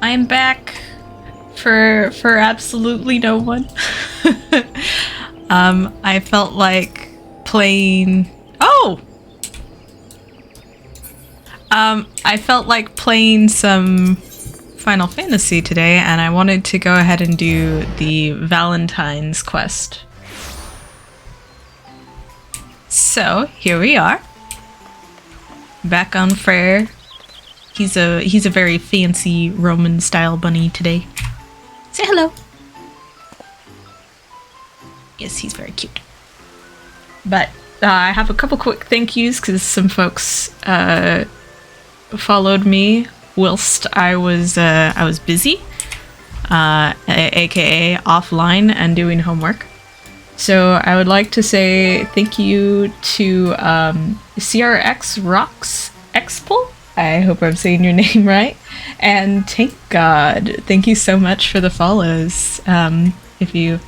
I am back for absolutely no one. I felt like playing. Oh. I felt like playing some Final Fantasy today, and I wanted to go ahead and do the Valentine's quest. So here we are, back on Freyr. He's a very fancy Roman style bunny today. Say hello. Yes, he's very cute. But I have a couple quick thank yous because some folks followed me whilst I was busy, aka offline and doing homework. So I would like to say thank you to CRX Rocks Expo. I hope I'm saying your name right. And Tank God, thank you so much for the follows. If you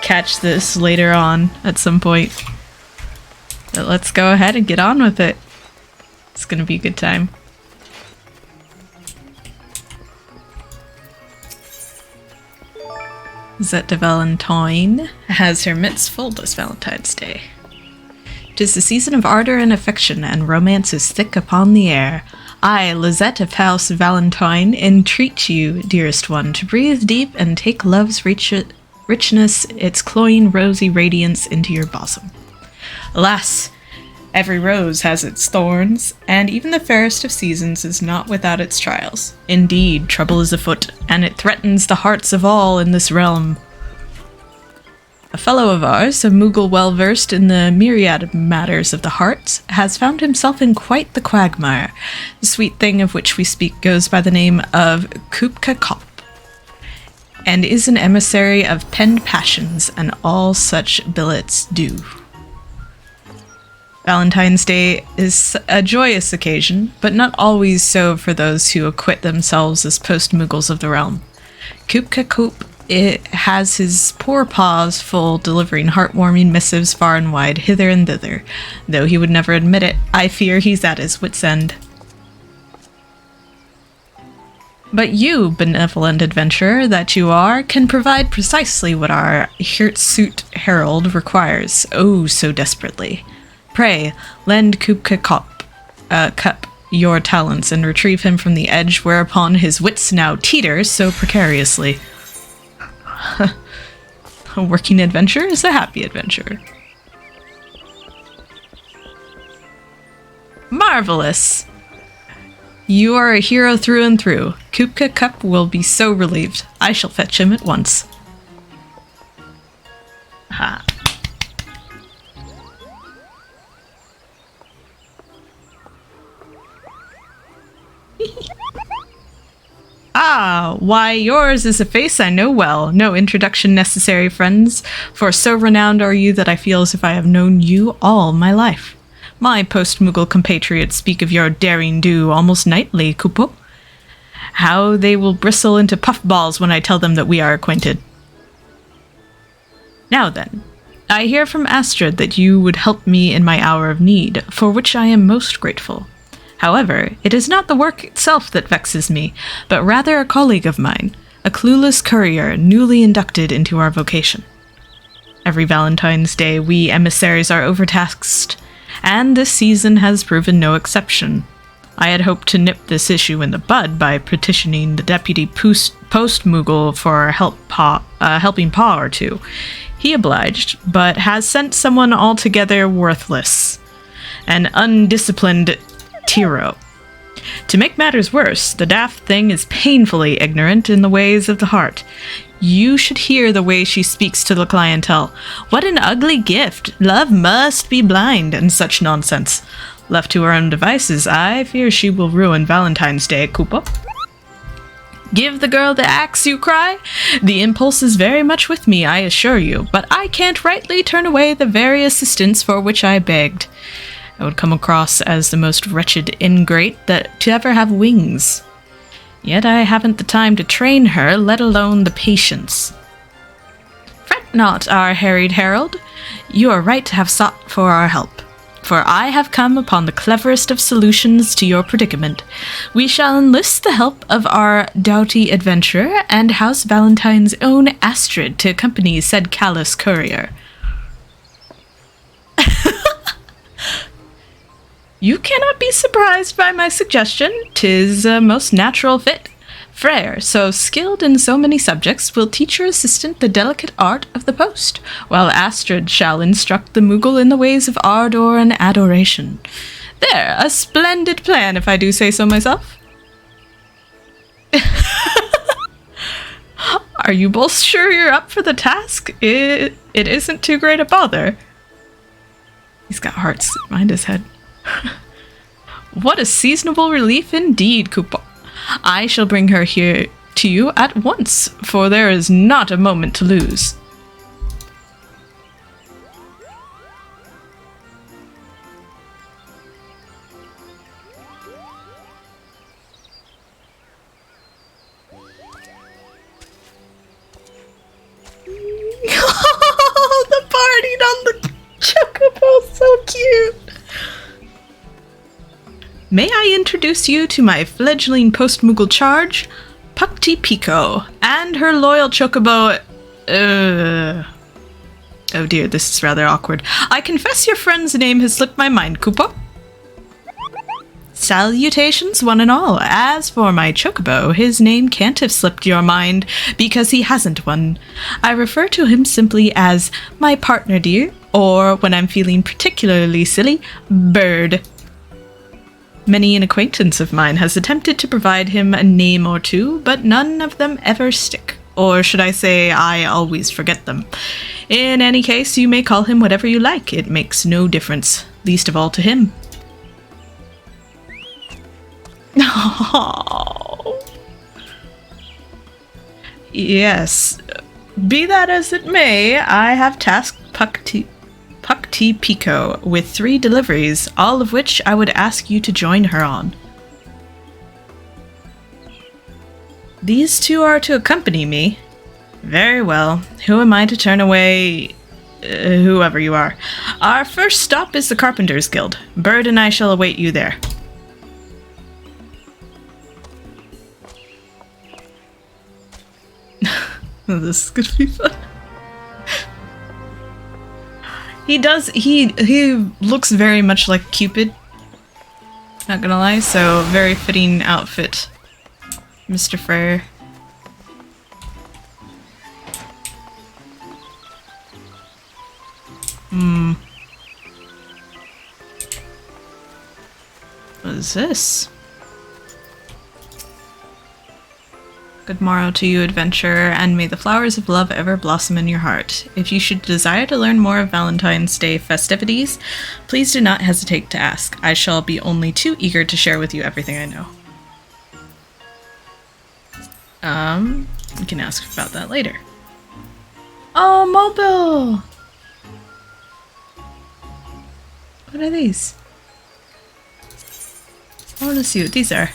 catch this later on at some point. But let's go ahead and get on with it. It's gonna be a good time. Zette Valentine has her mitts full this Valentine's Day. 'Tis the season of ardor and affection, and romance is thick upon the air. I, Lizette of House Valentine, entreat you, dearest one, to breathe deep and take love's richness, its cloying rosy radiance into your bosom. Alas, every rose has its thorns, and even the fairest of seasons is not without its trials. Indeed, trouble is afoot, and it threatens the hearts of all in this realm. A fellow of ours, a Moogle well-versed in the myriad matters of the heart, has found himself in quite the quagmire. The sweet thing of which we speak goes by the name of Kupka Kop, and is an emissary of penned passions, and all such billets do. Valentine's Day is a joyous occasion, but not always so for those who acquit themselves as post-Moogles of the realm. Kupka Kop has his poor paws full delivering heartwarming missives far and wide, hither and thither. Though he would never admit it, I fear he's at his wit's end. But you, benevolent adventurer that you are, can provide precisely what our hirsute herald requires, oh so desperately. Pray, lend Kupka Cup your talents and retrieve him from the edge whereupon his wits now teeter so precariously. A working adventure is a happy adventure. Marvelous! You are a hero through and through. Kupka Cup will be so relieved. I shall fetch him at once. Ha. Ah, why, yours is a face I know well. No introduction necessary, friends, for so renowned are you that I feel as if I have known you all my life. My post-Moogle compatriots speak of your daring-do almost nightly, Kupo. How they will bristle into puffballs when I tell them that we are acquainted. Now then, I hear from Astrid that you would help me in my hour of need, for which I am most grateful. However, it is not the work itself that vexes me, but rather a colleague of mine, a clueless courier newly inducted into our vocation. Every Valentine's Day we emissaries are overtaxed, and this season has proven no exception. I had hoped to nip this issue in the bud by petitioning the deputy post-Moogle for a helping paw or two. He obliged, but has sent someone altogether worthless, an undisciplined Tiro. To make matters worse, the daft thing is painfully ignorant in the ways of the heart. You should hear the way she speaks to the clientele. What an ugly gift! Love must be blind, and such nonsense. Left to her own devices, I fear she will ruin Valentine's Day, Koopa. Give the girl the axe, you cry? The impulse is very much with me, I assure you, but I can't rightly turn away the very assistance for which I begged. I would come across as the most wretched ingrate that to ever have wings. Yet I haven't the time to train her, let alone the patience. Fret not, our harried herald. You are right to have sought for our help. for I have come upon the cleverest of solutions to your predicament. We shall enlist the help of our doughty adventurer and House Valentine's own Astrid to accompany said callous courier. You cannot be surprised by my suggestion. 'Tis a most natural fit. Freyr, so skilled in so many subjects, will teach your assistant the delicate art of the post, while Astrid shall instruct the Moogle in the ways of ardor and adoration. There, a splendid plan, if I do say so myself. Are you both sure you're up for the task? It isn't too great a bother. He's got hearts behind his head. What a seasonable relief indeed, Koopa. I shall bring her here to you at once, for there is not a moment to lose. Oh, the party on the chocobo, so cute! May I introduce you to my fledgling post-Moogle charge, Pukti Pico, and her loyal chocobo, Oh dear, this is rather awkward. I confess your friend's name has slipped my mind, Koopa. Salutations, one and all. As for my chocobo, his name can't have slipped your mind, because he hasn't one. I refer to him simply as my partner dear, or, when I'm feeling particularly silly, Bird. Many an acquaintance of mine has attempted to provide him a name or two, but none of them ever stick. Or should I say, I always forget them. In any case, you may call him whatever you like. It makes no difference, least of all to him. Oh. Yes. Be that as it may, I have tasked Pukti Pico with 3 deliveries, all of which I would ask you to join her on. These 2 are to accompany me. Very well. Who am I to turn away? Whoever you are. Our first stop is the Carpenters Guild. Bird and I shall await you there. This is gonna be fun. He looks very much like Cupid. Not gonna lie, so very fitting outfit, Mr. Freyr. What is this? Good morrow to you, adventurer, and may the flowers of love ever blossom in your heart. If you should desire to learn more of Valentine's Day festivities, please do not hesitate to ask. I shall be only too eager to share with you everything I know. We can ask about that later. Oh, mobile! What are these? I want to see what these are.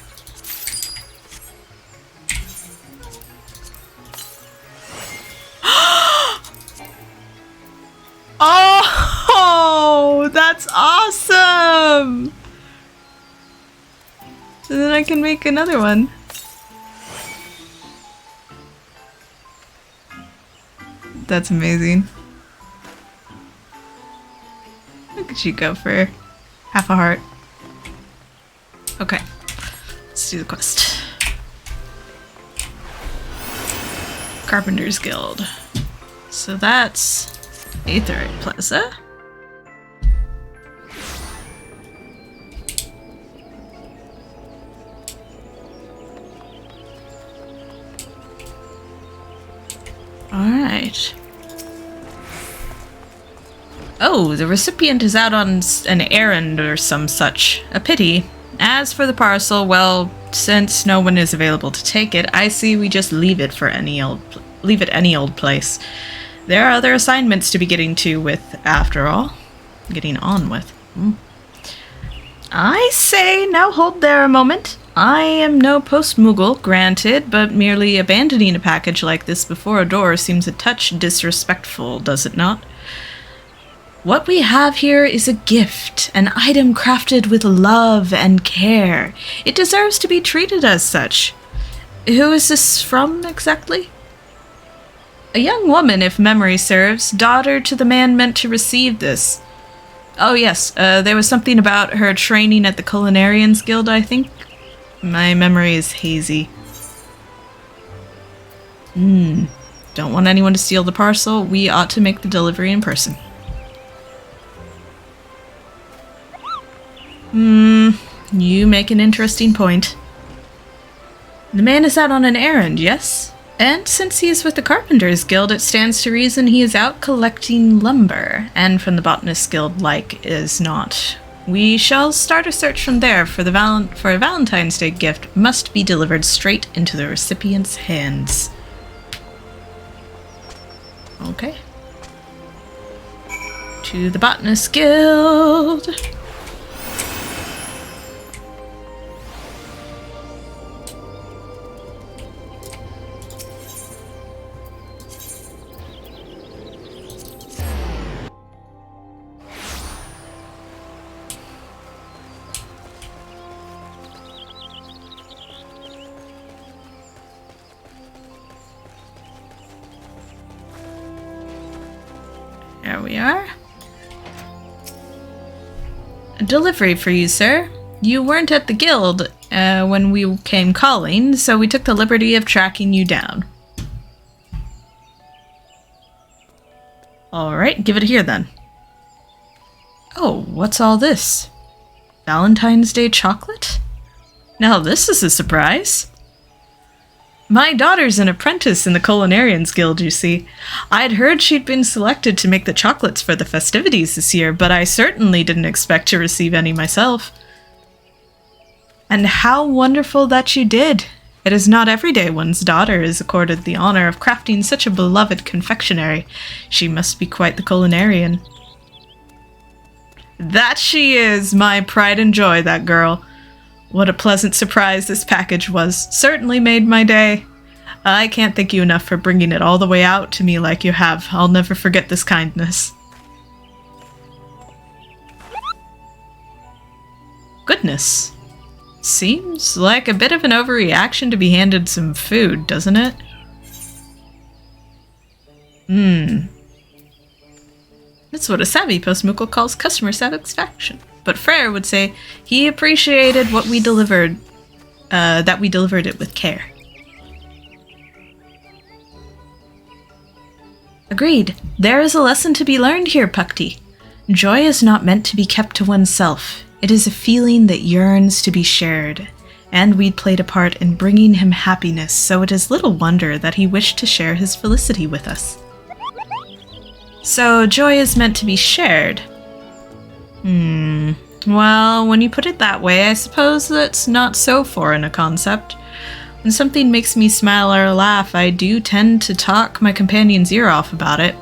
Oh, that's awesome! So then I can make another one. That's amazing. Look at you go for half a heart. Okay, let's do the quest. Carpenters Guild. So that's Aetherite Plaza. Alright. Oh, the recipient is out on an errand or some such. A pity. As for the parcel, well, since no one is available to take it, I see we just leave it any old place. There are other assignments to be getting on with. I say, now hold there a moment. I am no post-Moogle, granted, but merely abandoning a package like this before a door seems a touch disrespectful, does it not? What we have here is a gift, an item crafted with love and care. It deserves to be treated as such. Who is this from, exactly? A young woman, if memory serves, daughter to the man meant to receive this. Oh yes, there was something about her training at the Culinarians Guild, I think. My memory is hazy. Don't want anyone to steal the parcel. We ought to make the delivery in person. You make an interesting point. The man is out on an errand, yes? And since he is with the Carpenters Guild, it stands to reason he is out collecting lumber, and from the Botanist Guild like is not. We shall start a search from there, for a Valentine's Day gift must be delivered straight into the recipient's hands. Okay. To the Botanist Guild. There we are. A delivery for you, sir. You weren't at the guild when we came calling, so we took the liberty of tracking you down. Alright, give it here then. Oh, what's all this? Valentine's Day chocolate? Now this is a surprise. My daughter's an apprentice in the Culinarians Guild, you see. I'd heard she'd been selected to make the chocolates for the festivities this year, but I certainly didn't expect to receive any myself. And how wonderful that you did. It is not every day one's daughter is accorded the honor of crafting such a beloved confectionery. She must be quite the culinarian. That she is, my pride and joy, that girl. What a pleasant surprise this package was. Certainly made my day. I can't thank you enough for bringing it all the way out to me like you have. I'll never forget this kindness. Goodness. Seems like a bit of an overreaction to be handed some food, doesn't it? That's what a savvy postmukel calls customer satisfaction. But Freyr would say he appreciated what we delivered, that we delivered it with care. Agreed. There is a lesson to be learned here, Pukti. Joy is not meant to be kept to oneself. It is a feeling that yearns to be shared. And we'd played a part in bringing him happiness, so it is little wonder that he wished to share his felicity with us. So, joy is meant to be shared. Well, when you put it that way, I suppose that's not so foreign a concept. When something makes me smile or laugh, I do tend to talk my companion's ear off about it.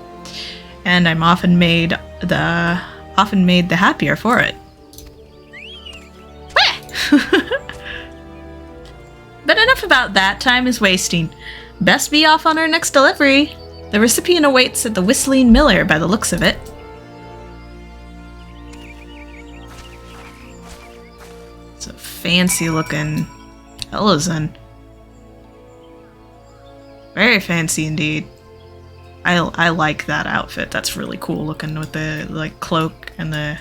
And I'm often made the happier for it. But enough about that, time is wasting. Best be off on our next delivery. The recipient awaits at the Whistling Miller by the looks of it. It's a fancy looking Elizon. Very fancy indeed. I like that outfit. That's really cool looking with the like cloak and the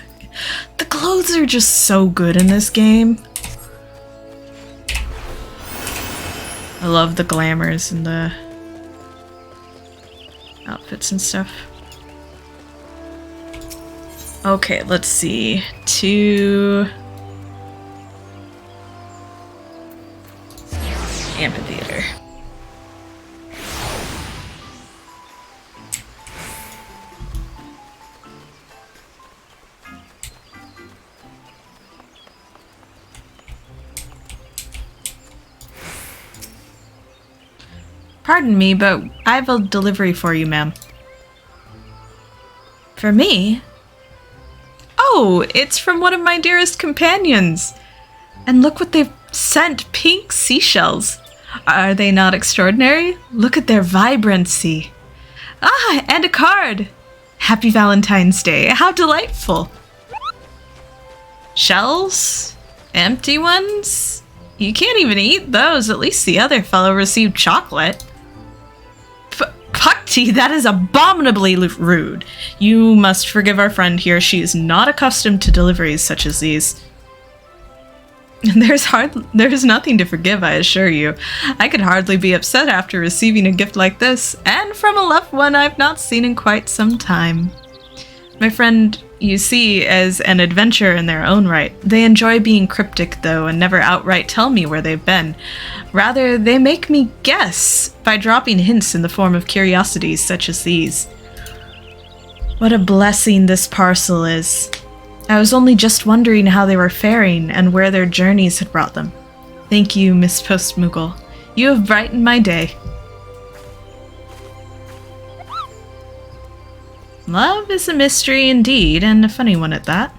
clothes are just so good in this game. I love the glamours and the outfits and stuff. Okay, let's see. To amphitheater. Pardon me, but I have a delivery for you, ma'am. For me? Oh, it's from one of my dearest companions. And look what they've sent, pink seashells. Are they not extraordinary? Look at their vibrancy. Ah, and a card. Happy Valentine's Day. How delightful. Shells? Empty ones? You can't even eat those. At least the other fellow received chocolate. Pukti, that is abominably rude. You must forgive our friend here. She is not accustomed to deliveries such as these. There's nothing to forgive, I assure you. I could hardly be upset after receiving a gift like this, and from a loved one I've not seen in quite some time. My friend, you see, is an adventurer in their own right. They enjoy being cryptic, though, and never outright tell me where they've been. Rather, they make me guess by dropping hints in the form of curiosities such as these. What a blessing this parcel is. I was only just wondering how they were faring and where their journeys had brought them. Thank you, Miss Postmuggle. You have brightened my day. Love is a mystery indeed, and a funny one at that.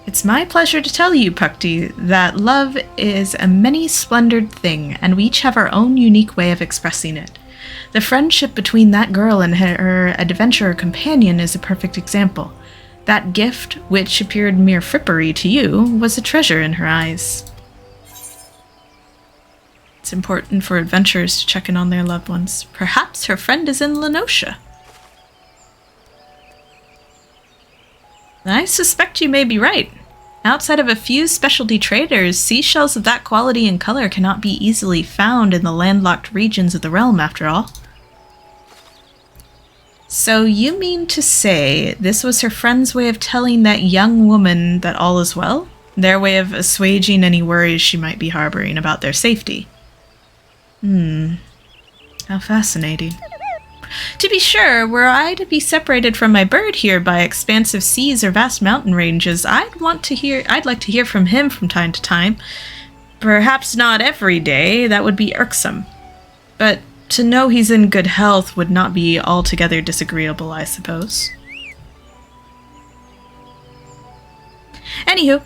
It's my pleasure to tell you, Pukti, that love is a many-splendored thing, and we each have our own unique way of expressing it. The friendship between that girl and her adventurer companion is a perfect example. That gift, which appeared mere frippery to you, was a treasure in her eyes. It's important for adventurers to check in on their loved ones. Perhaps her friend is in Lenosha. I suspect you may be right. Outside of a few specialty traders, seashells of that quality and color cannot be easily found in the landlocked regions of the realm, after all. So you mean to say this was her friend's way of telling that young woman that all is well? Their way of assuaging any worries she might be harboring about their safety? How fascinating. To be sure, were I to be separated from my bird here by expansive seas or vast mountain ranges, I'd like to hear from him from time to time. Perhaps not every day, that would be irksome. But to know he's in good health would not be altogether disagreeable, I suppose. Anywho,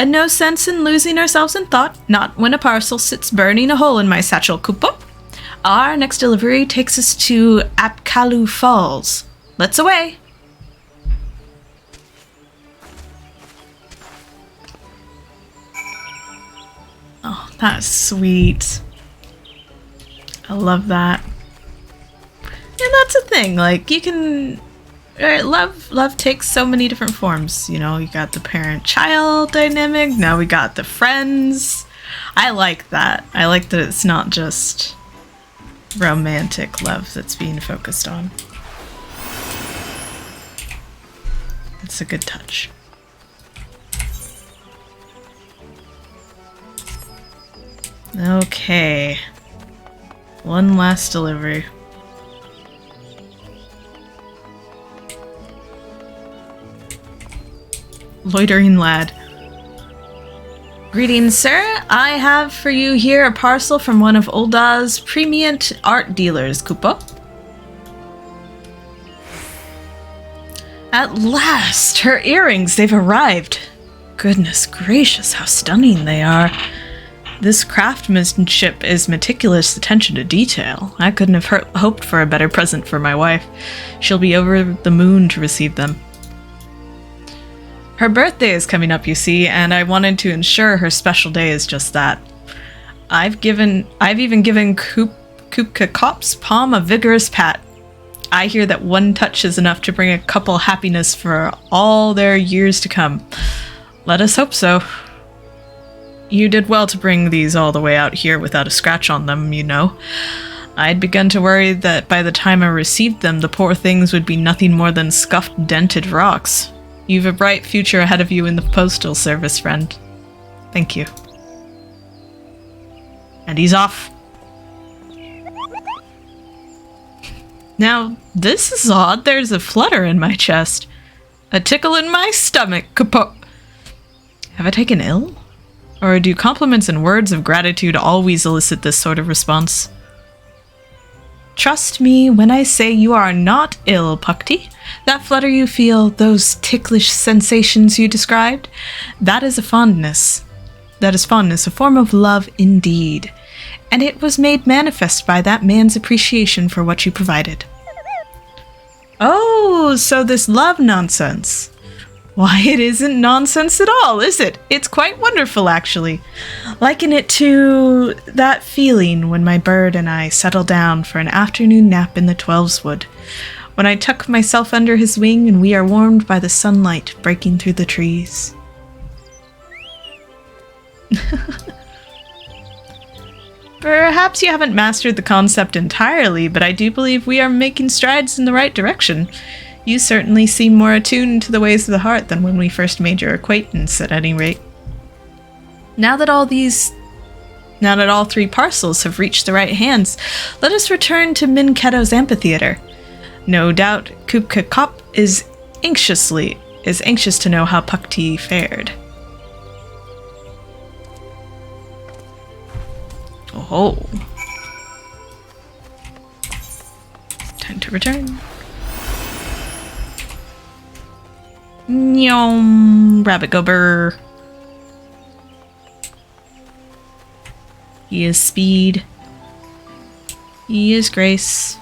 no sense in losing ourselves in thought, not when a parcel sits burning a hole in my satchel, Kupo. Our next delivery takes us to Apkalu Falls. Let's away! Oh, that's sweet. I love that. And that's a thing, like, you can... Love takes so many different forms, you know, you got the parent-child dynamic, now we got the friends. I like that. I like that it's not just romantic love that's being focused on. It's a good touch. Okay. One last delivery. Loitering lad. Greetings, sir. I have for you here a parcel from one of Ulda's premium art dealers, Kupo. At last! Her earrings, they've arrived. Goodness gracious, how stunning they are. This craftsmanship is meticulous attention to detail. I couldn't have hoped for a better present for my wife. She'll be over the moon to receive them. Her birthday is coming up, you see, and I wanted to ensure her special day is just that. I've even given Kupka Kop's palm a vigorous pat. I hear that one touch is enough to bring a couple happiness for all their years to come. Let us hope so. You did well to bring these all the way out here without a scratch on them, you know. I'd begun to worry that by the time I received them, the poor things would be nothing more than scuffed, dented rocks. You've a bright future ahead of you in the postal service, friend. Thank you. And he's off. Now, this is odd. There's a flutter in my chest. A tickle in my stomach. Kapo. Have I taken ill? Or do compliments and words of gratitude always elicit this sort of response? Trust me when I say you are not ill, Pukti. That flutter you feel, those ticklish sensations you described, that is a fondness. That is fondness, a form of love indeed. And it was made manifest by that man's appreciation for what you provided. Oh, so this love nonsense. Why, it isn't nonsense at all, is it? It's quite wonderful, actually. Liken it to that feeling when my bird and I settle down for an afternoon nap in the Twelveswood, when I tuck myself under his wing and we are warmed by the sunlight breaking through the trees. Perhaps you haven't mastered the concept entirely, but I do believe we are making strides in the right direction. You certainly seem more attuned to the ways of the heart than when we first made your acquaintance, at any rate. Now that all three parcels have reached the right hands, let us return to Minketo's amphitheater. No doubt Kupka Kop is anxious to know how Pukti fared. Oh. Time to return. Nyom, rabbit go burr. He is speed. He is grace.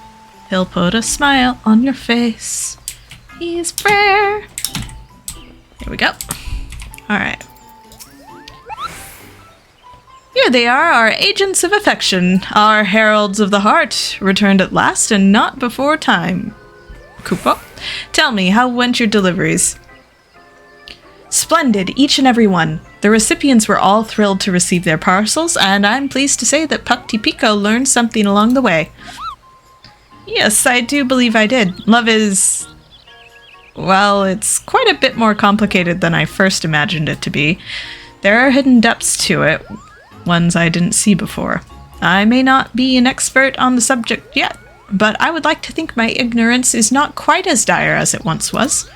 He'll put a smile on your face. He is Freyr. Here we go. Alright. Here they are, our agents of affection, our heralds of the heart, returned at last and not before time. Koopa, tell me, how went your deliveries? Splendid, each and every one. The recipients were all thrilled to receive their parcels, and I'm pleased to say that Pukti Pico learned something along the way. Yes, I do believe I did. Love is... well, it's quite a bit more complicated than I first imagined it to be. There are hidden depths to it, ones I didn't see before. I may not be an expert on the subject yet, but I would like to think my ignorance is not quite as dire as it once was.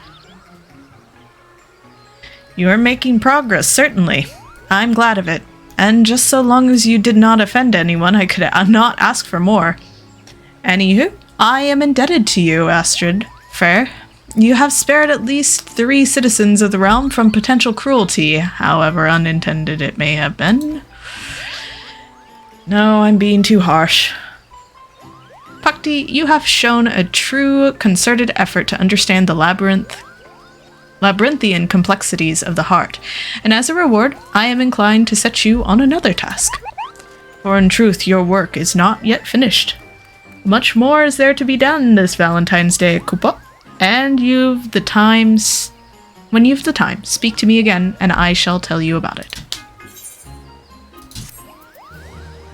You are making progress, certainly. I'm glad of it. And just so long as you did not offend anyone, I could not ask for more. Anywho, I am indebted to you, Astrid. Freyr. You have spared at least 3 citizens of the realm from potential cruelty, however unintended it may have been. No, I'm being too harsh. Pukti, you have shown a true concerted effort to understand the labyrinthian complexities of the heart, and as a reward, I am inclined to set you on another task. For in truth, your work is not yet finished. Much more is there to be done this Valentine's Day, Koopa, and when you've the time, speak to me again, and I shall tell you about it.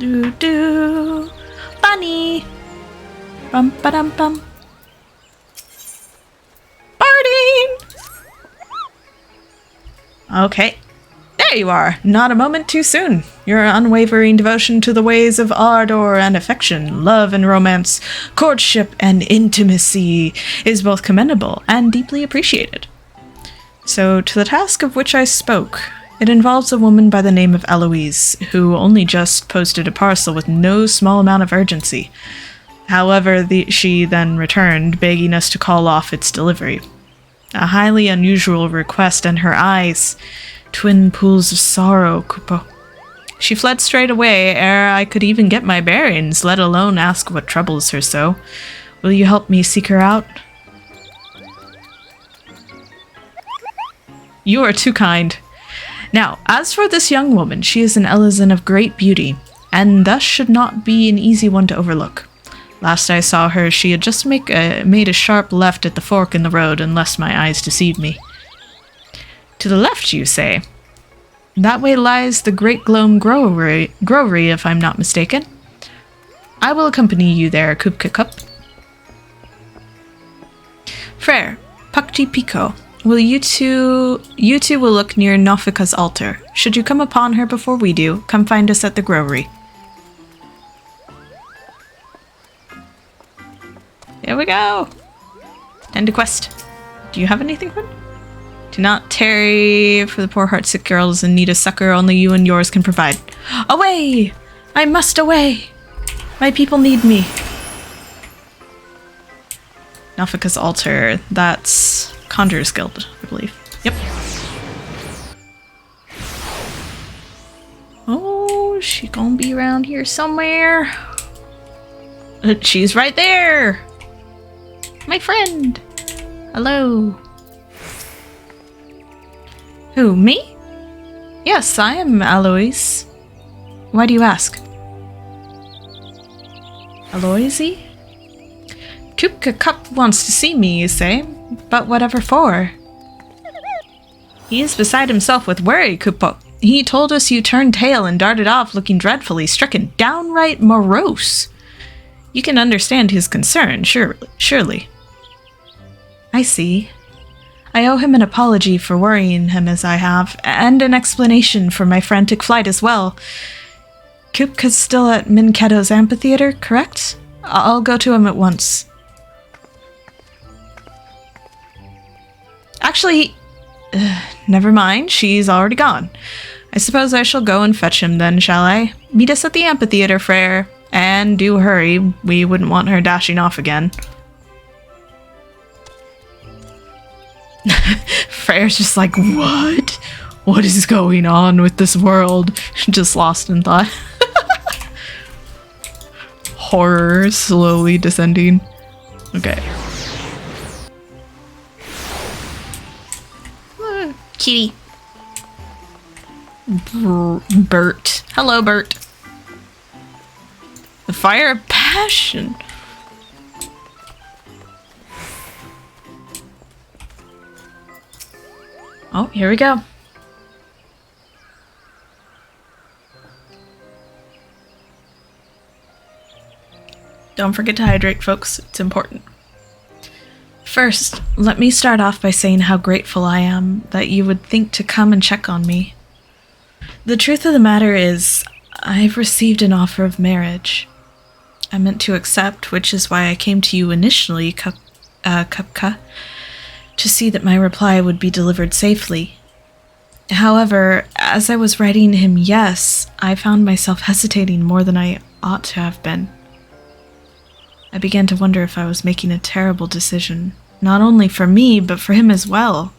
Do bunny, bum ba dum bum. Barding. Okay, there you are. Not a moment too soon. Your unwavering devotion to the ways of ardor and affection, love and romance, courtship and intimacy is both commendable and deeply appreciated. So, to the task of which I spoke. It involves a woman by the name of Eloise, who only just posted a parcel with no small amount of urgency. However, she then returned, begging us to call off its delivery. A highly unusual request, and her eyes, twin pools of sorrow, Koopa. She fled straight away ere I could even get my bearings, let alone ask what troubles her so. Will you help me seek her out? You are too kind. Now, as for this young woman, she is an Elizan of great beauty, and thus should not be an easy one to overlook. Last I saw her, she had just made a sharp left at the fork in the road, unless my eyes deceive me. To the left, you say? That way lies the Great Gloam Growery, if I'm not mistaken. I will accompany you there, Kupka Kup. Freyr, Pukti Pico. Will you two will look near Nofika's altar. Should you come upon her before we do, come find us at the Growery. Here we go! End of quest. Do you have anything fun? Do not tarry for the poor heartsick girls in need of succor only you and yours can provide. Away! I must away! My people need me. Nofika's altar. That's Conjurer's Guild, I believe. Yep. Oh, she gonna be around here somewhere. She's right there! My friend! Hello. Who, me? Yes, I am Alois. Why do you ask? Aloisi? Kupka Cup wants to see me, you say? But whatever for? He is beside himself with worry, Kupo. He told us you turned tail and darted off looking dreadfully stricken, downright morose. You can understand his concern, surely. I see. I owe him an apology for worrying him as I have, and an explanation for my frantic flight as well. Kupka's still at Minketo's amphitheater, correct? I'll go to him at once. Actually, never mind, she's already gone. I suppose I shall go and fetch him then, shall I? Meet us at the amphitheater, Freyr. And do hurry, we wouldn't want her dashing off again. Freyr's just like, what? What is going on with this world? Just lost in thought. Horror slowly descending. Okay. Kitty. Bert. Hello, Bert. The fire of passion. Oh, here we go. Don't forget to hydrate, folks. It's important. First, let me start off by saying how grateful I am that you would think to come and check on me. The truth of the matter is, I've received an offer of marriage. I meant to accept, which is why I came to you initially, Kupka, to see that my reply would be delivered safely. However, as I was writing him yes, I found myself hesitating more than I ought to have been. I began to wonder if I was making a terrible decision, not only for me, but for him as well.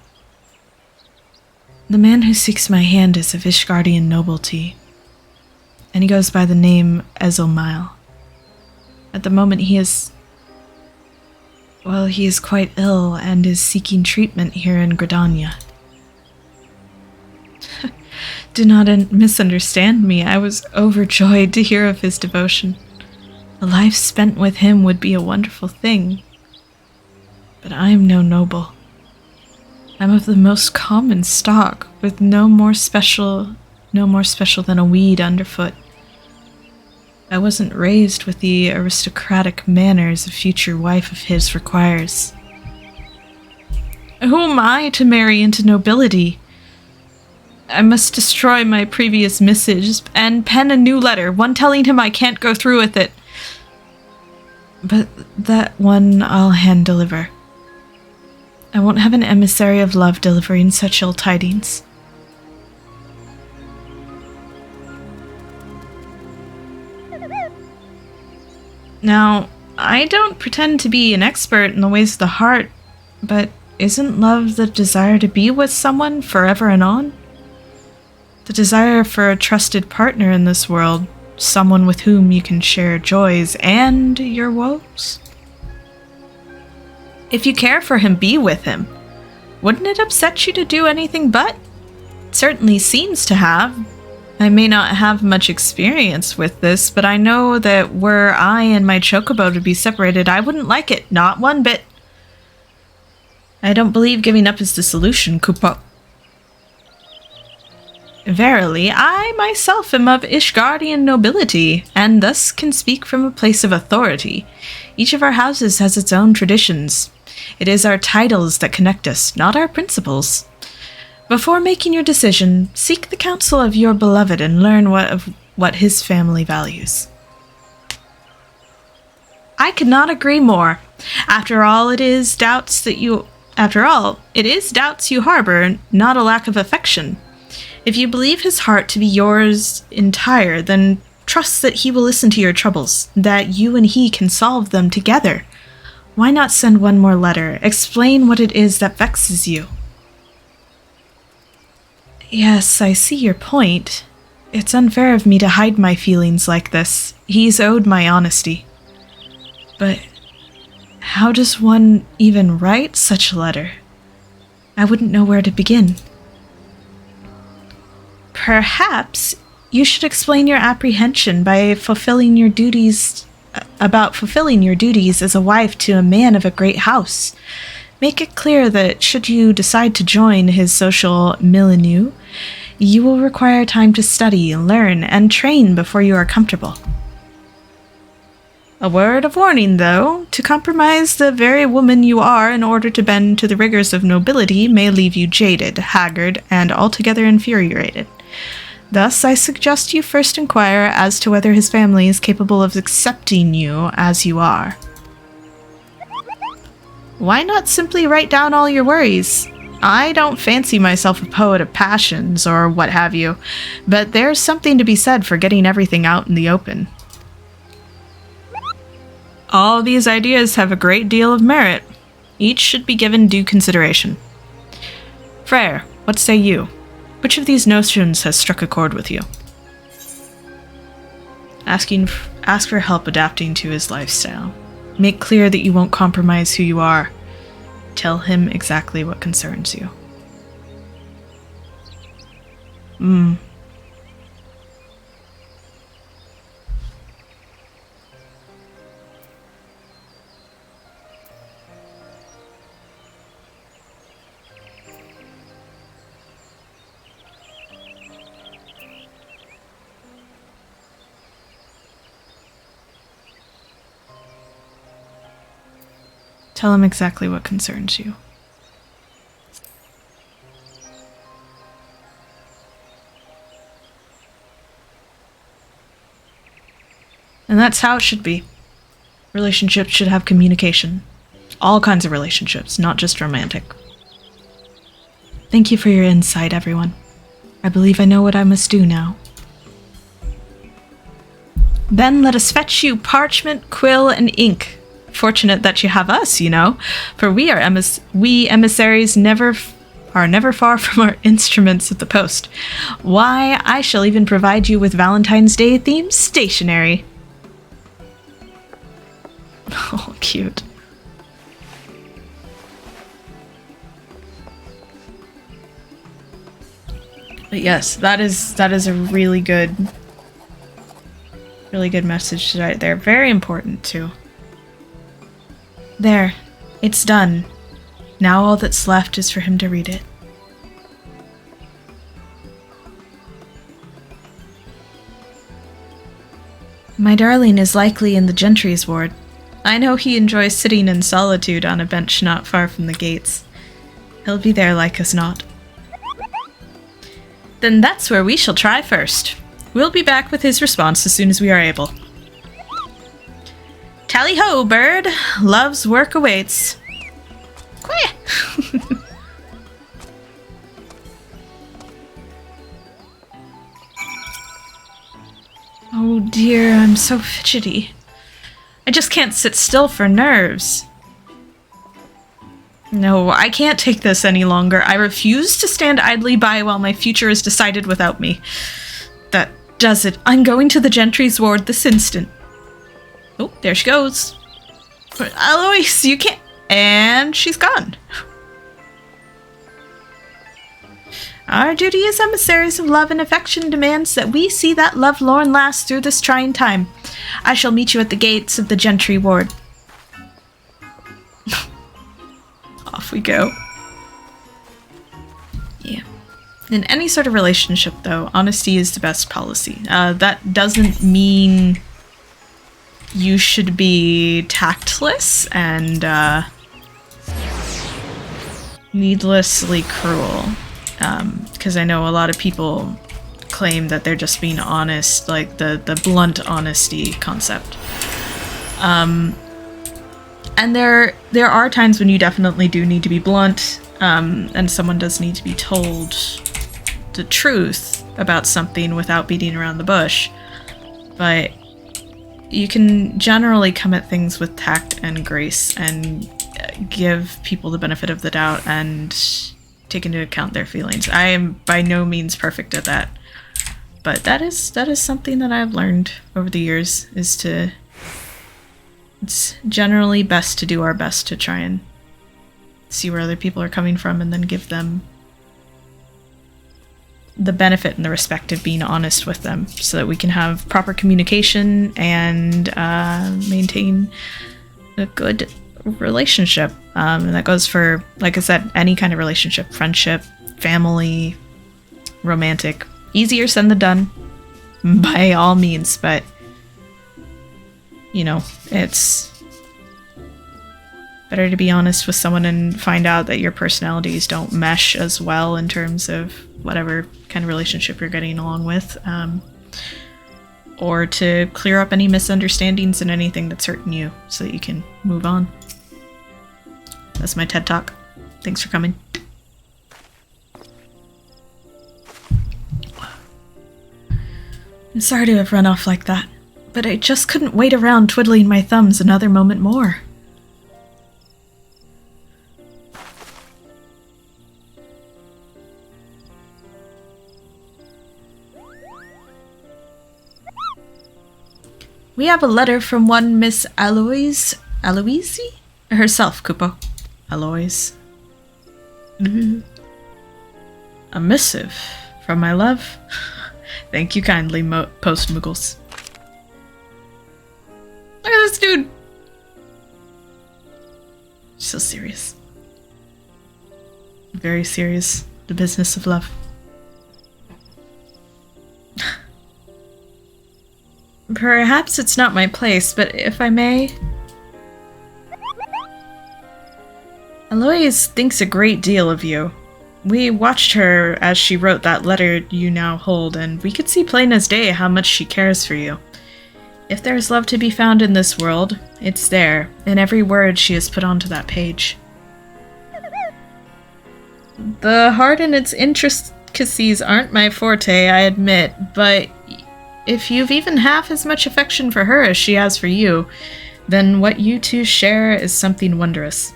The man who seeks my hand is of Ishgardian nobility, and he goes by the name Ezomile. At the moment he is quite ill and is seeking treatment here in Gridania. Do not misunderstand me, I was overjoyed to hear of his devotion. A life spent with him would be a wonderful thing. But I am no noble. I'm of the most common stock, with no more special than a weed underfoot. I wasn't raised with the aristocratic manners a future wife of his requires. Who am I to marry into nobility? I must destroy my previous missives and pen a new letter, one telling him I can't go through with it. But that one I'll hand deliver. I won't have an emissary of love delivering such ill tidings. Now, I don't pretend to be an expert in the ways of the heart, but isn't love the desire to be with someone forever and on? The desire for a trusted partner in this world, someone with whom you can share joys and your woes? If you care for him, be with him. Wouldn't it upset you to do anything but? It certainly seems to have. I may not have much experience with this, but I know that were I and my chocobo to be separated, I wouldn't like it, not one bit. I don't believe giving up is the solution, Kupo. Verily, I myself am of Ishgardian nobility, and thus can speak from a place of authority. Each of our houses has its own traditions. It is our titles that connect us, not our principles. Before making your decision, seek the counsel of your beloved and learn what his family values. I could not agree more. After all, it is doubts you harbor, not a lack of affection. If you believe his heart to be yours entire, then trust that he will listen to your troubles, that you and he can solve them together. Why not send one more letter? Explain what it is that vexes you. Yes, I see your point. It's unfair of me to hide my feelings like this. He's owed my honesty. But How does one even write such a letter? I wouldn't know where to begin. Perhaps you should explain your apprehension by fulfilling your duties as a wife to a man of a great house. Make it clear that should you decide to join his social milieu, you will require time to study, learn, and train before you are comfortable. A word of warning, though, to compromise the very woman you are in order to bend to the rigors of nobility may leave you jaded, haggard, and altogether infuriated. Thus, I suggest you first inquire as to whether his family is capable of accepting you as you are. Why not simply write down all your worries? I don't fancy myself a poet of passions or what have you, but there's something to be said for getting everything out in the open. All these ideas have a great deal of merit. Each should be given due consideration. Freyr, what say you? Which of these notions has struck a chord with you? Ask for help adapting to his lifestyle. Make clear that you won't compromise who you are. Tell him exactly what concerns you. Tell him exactly what concerns you. And that's how it should be. Relationships should have communication. All kinds of relationships, not just romantic. Thank you for your insight, everyone. I believe I know what I must do now. Then let us fetch you parchment, quill, and ink. Fortunate that you have us, you know, for we emissaries are never far from our instruments of the post. Why, I shall even provide you with Valentine's Day themed stationery. Oh, cute. But yes, that is a really good message right there. Very important too. There, it's done. Now all that's left is for him to read it. My darling is likely in the gentry's ward. I know he enjoys sitting in solitude on a bench not far from the gates. He'll be there like as not. Then that's where we shall try first. We'll be back with his response as soon as we are able. Tally-ho, bird! Love's work awaits. Oh dear, I'm so fidgety. I just can't sit still for nerves. No, I can't take this any longer. I refuse to stand idly by while my future is decided without me. That does it. I'm going to the gentry's ward this instant. Oh, there she goes. Alois, you can't... And she's gone. Our duty as emissaries of love and affection demands that we see that love-lorn lass through this trying time. I shall meet you at the gates of the gentry ward. Off we go. Yeah. In any sort of relationship, though, honesty is the best policy. That doesn't mean you should be tactless and needlessly cruel. Because I know a lot of people claim that they're just being honest, like the blunt honesty concept. And there are times when you definitely do need to be blunt, and someone does need to be told the truth about something without beating around the bush. But you can generally come at things with tact and grace and give people the benefit of the doubt and take into account their feelings. I am by no means perfect at that, but that is something that I've learned over the years, is to It's generally best to do our best to try and see where other people are coming from and then give them the benefit and the respect of being honest with them so that we can have proper communication and maintain a good relationship. And that goes for, like I said, any kind of relationship, friendship, family, romantic. Easier said than done, by all means, but you know, it's better to be honest with someone and find out that your personalities don't mesh as well in terms of whatever kind of relationship you're getting along with, or to clear up any misunderstandings and anything that's hurting you so that you can move on. That's my TED Talk. Thanks for coming. I'm sorry to have run off like that, but I just couldn't wait around twiddling my thumbs another moment more. We have a letter from one Miss Aloise herself, Kupo. Aloise. A missive from my love. Thank you kindly, Post Muggles. Look at this dude. So serious. Very serious. The business of love. Perhaps it's not my place, but if I may... Alois thinks a great deal of you. We watched her as she wrote that letter you now hold, and we could see plain as day how much she cares for you. If there's love to be found in this world, it's there, in every word she has put onto that page. The heart and its intricacies aren't my forte, I admit, but if you've even half as much affection for her as she has for you, then what you two share is something wondrous.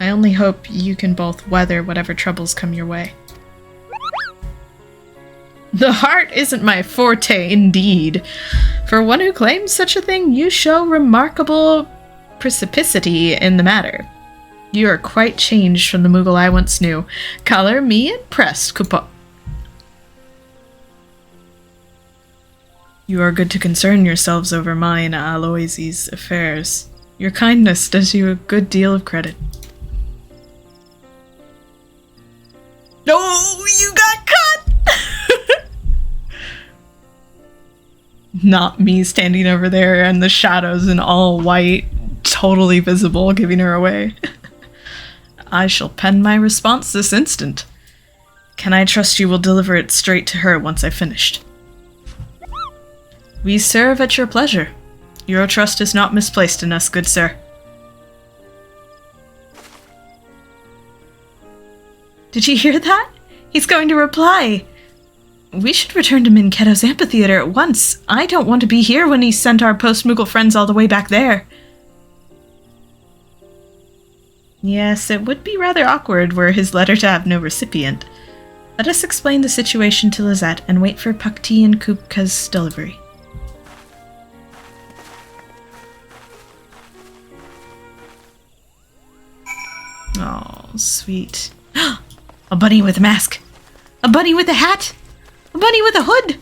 I only hope you can both weather whatever troubles come your way. The heart isn't my forte, indeed. For one who claims such a thing, you show remarkable precipicity in the matter. You are quite changed from the Moogle I once knew. Color me impressed, Kupo. You are good to concern yourselves over mine, Aloise's affairs. Your kindness does you a good deal of credit. No, you got cut! Not me standing over there in the shadows and all white, totally visible, giving her away. I shall pen my response this instant. Can I trust you will deliver it straight to her once I've finished? We serve at your pleasure. Your trust is not misplaced in us, good sir. Did you hear that? He's going to reply. We should return to Minketo's amphitheater at once. I don't want to be here when he sent our post-Moogle friends all the way back there. Yes, it would be rather awkward were his letter to have no recipient. Let us explain the situation to Lizette and wait for Pukti and Kupka's delivery. Oh, sweet. A bunny with a mask. A bunny with a hat. A bunny with a hood.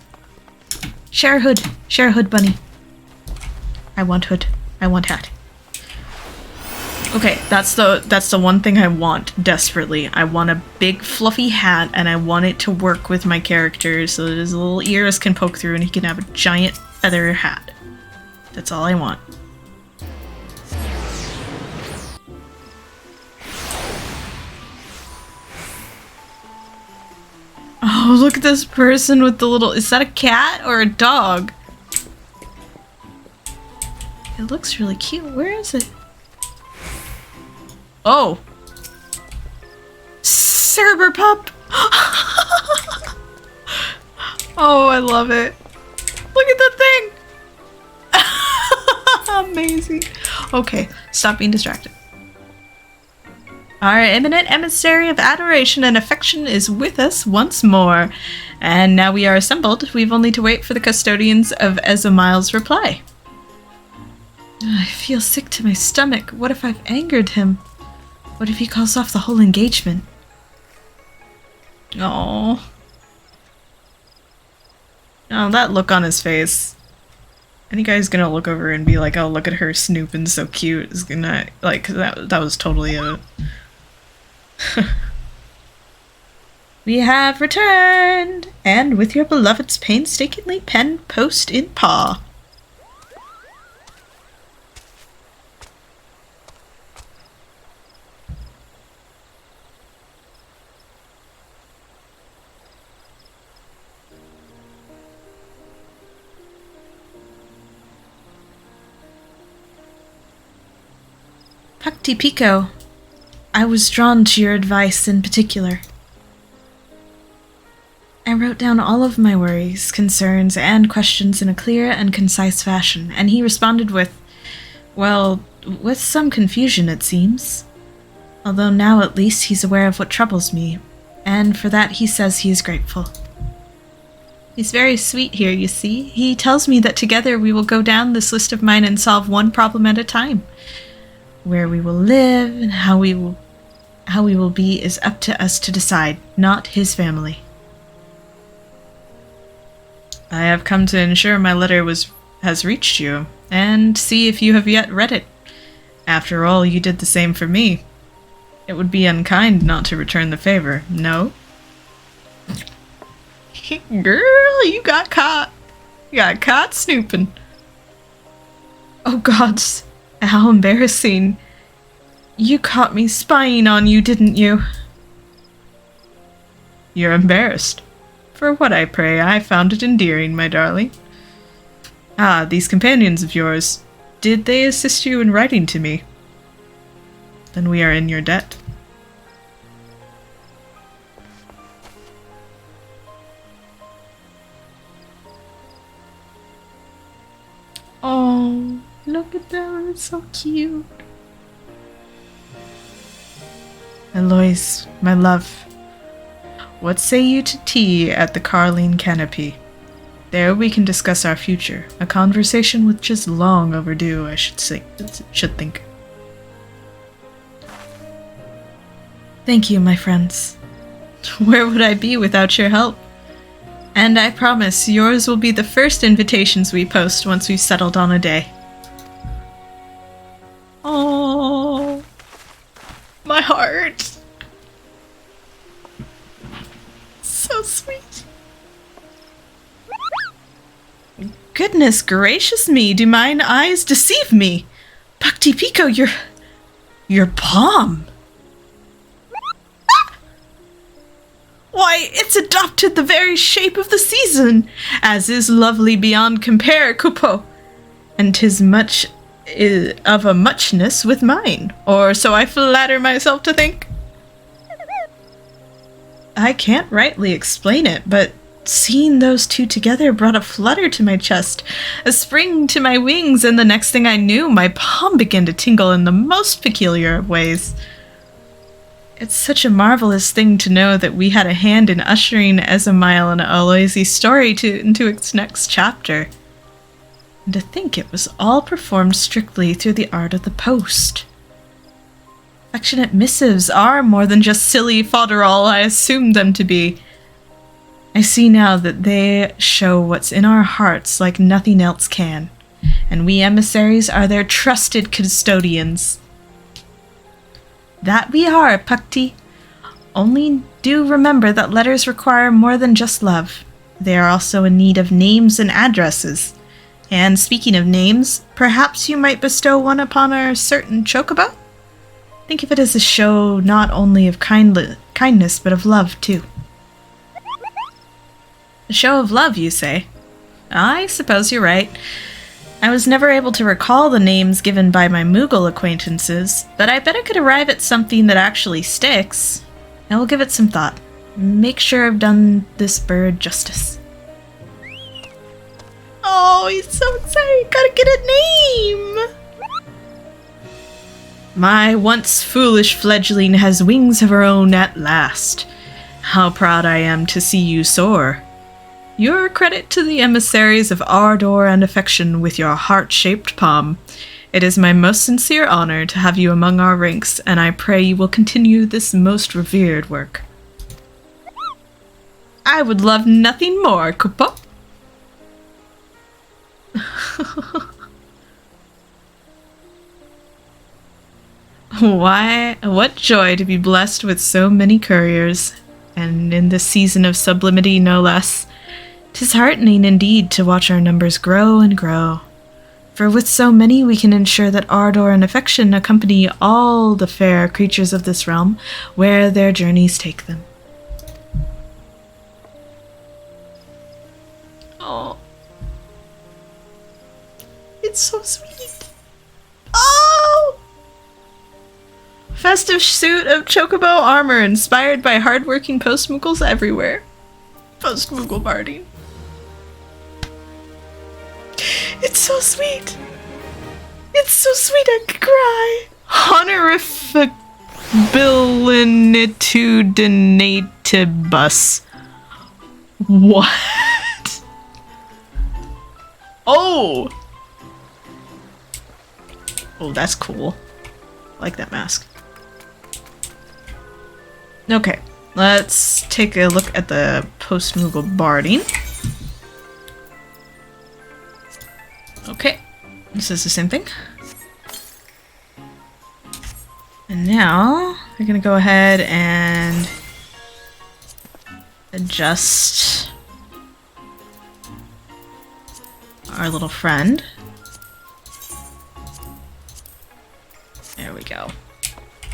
Share a hood. Share a hood, bunny. I want hood. I want hat. Okay, that's the one thing I want desperately. I want a big fluffy hat, and I want it to work with my character so that his little ears can poke through and he can have a giant feather hat. That's all I want. Oh, look at this person with the little... Is that a cat or a dog? It looks really cute. Where is it? Oh. Cerber pup! Oh, I love it. Look at the thing! Amazing. Okay, stop being distracted. Our eminent emissary of adoration and affection is with us once more. And now we are assembled, we've only to wait for the custodians of Ezomile's reply. I feel sick to my stomach. What if I've angered him? What if he calls off the whole engagement? Oh, that look on his face. Any guy's gonna look over and be like, oh, look at her snooping so cute. Is gonna, like, that was totally a... We have returned! And with your beloved's painstakingly penned post in paw. Pico, I was drawn to your advice in particular. I wrote down all of my worries, concerns, and questions in a clear and concise fashion, and he responded with, well, with some confusion it seems. Although now at least he's aware of what troubles me, and for that he says he is grateful. He's very sweet here, you see. He tells me that together we will go down this list of mine and solve one problem at a time. Where we will live and how we will be is up to us to decide, not his family. I have come to ensure my letter has reached you, and see if you have yet read it. After all, you did the same for me. It would be unkind not to return the favor, no? Girl, you got caught. You got caught snooping. Oh gods. How embarrassing. You caught me spying on you, didn't you? You're embarrassed. For what, I pray? I found it endearing, my darling. Ah, these companions of yours. Did they assist you in writing to me? Then we are in your debt. Oh, look at them, it's so cute. Eloise, my love, what say you to tea at the Carline Canopy? There we can discuss our future, a conversation which is long overdue, I should think. Thank you, my friends. Where would I be without your help? And I promise yours will be the first invitations we post once we've settled on a day. Oh, my heart. So sweet. Goodness gracious me, do mine eyes deceive me? Pico, your palm. Why, it's adopted the very shape of the season, as is lovely beyond compare, Coupeau. And 'tis much of a muchness with mine, or so I flatter myself to think. I can't rightly explain it, but seeing those two together brought a flutter to my chest, a spring to my wings, and the next thing I knew, my palm began to tingle in the most peculiar of ways. It's such a marvelous thing to know that we had a hand in ushering Esamile and Aloysi's story into its next chapter. And to think it was all performed strictly through the art of the post. Affectionate missives are more than just silly fodderall I assumed them to be. I see now that they show what's in our hearts like nothing else can, and we emissaries are their trusted custodians. That we are, Pukti. Only do remember that letters require more than just love. They are also in need of names and addresses. And speaking of names, perhaps you might bestow one upon our certain chocobo? Think of it as a show not only of kindness, but of love, too. A show of love, you say? I suppose you're right. I was never able to recall the names given by my Moogle acquaintances, but I bet I could arrive at something that actually sticks. I will give it some thought. Make sure I've done this bird justice. Oh, he's so excited! Gotta get a name! My once foolish fledgling has wings of her own at last. How proud I am to see you soar. You're a credit to the emissaries of ardor and affection with your heart-shaped palm, It is my most sincere honor to have you among our ranks, and I pray you will continue this most revered work. I would love nothing more, Kupo. What joy to be blessed with so many couriers, and in this season of sublimity no less. 'Tis heartening indeed to watch our numbers grow and grow. For with so many we can ensure that ardor and affection accompany all the fair creatures of this realm, where their journeys take them. Oh. It's so sweet. Oh! Festive suit of chocobo armor inspired by hardworking post-moogles everywhere. Post-moogle party. It's so sweet. It's so sweet I could cry. Honorificabilinitudinatibus. What? Oh! Oh, that's cool. I like that mask. Okay, let's take a look at the post-moogle barding. Okay, this is the same thing. And now we're gonna go ahead and adjust our little friend. There we go.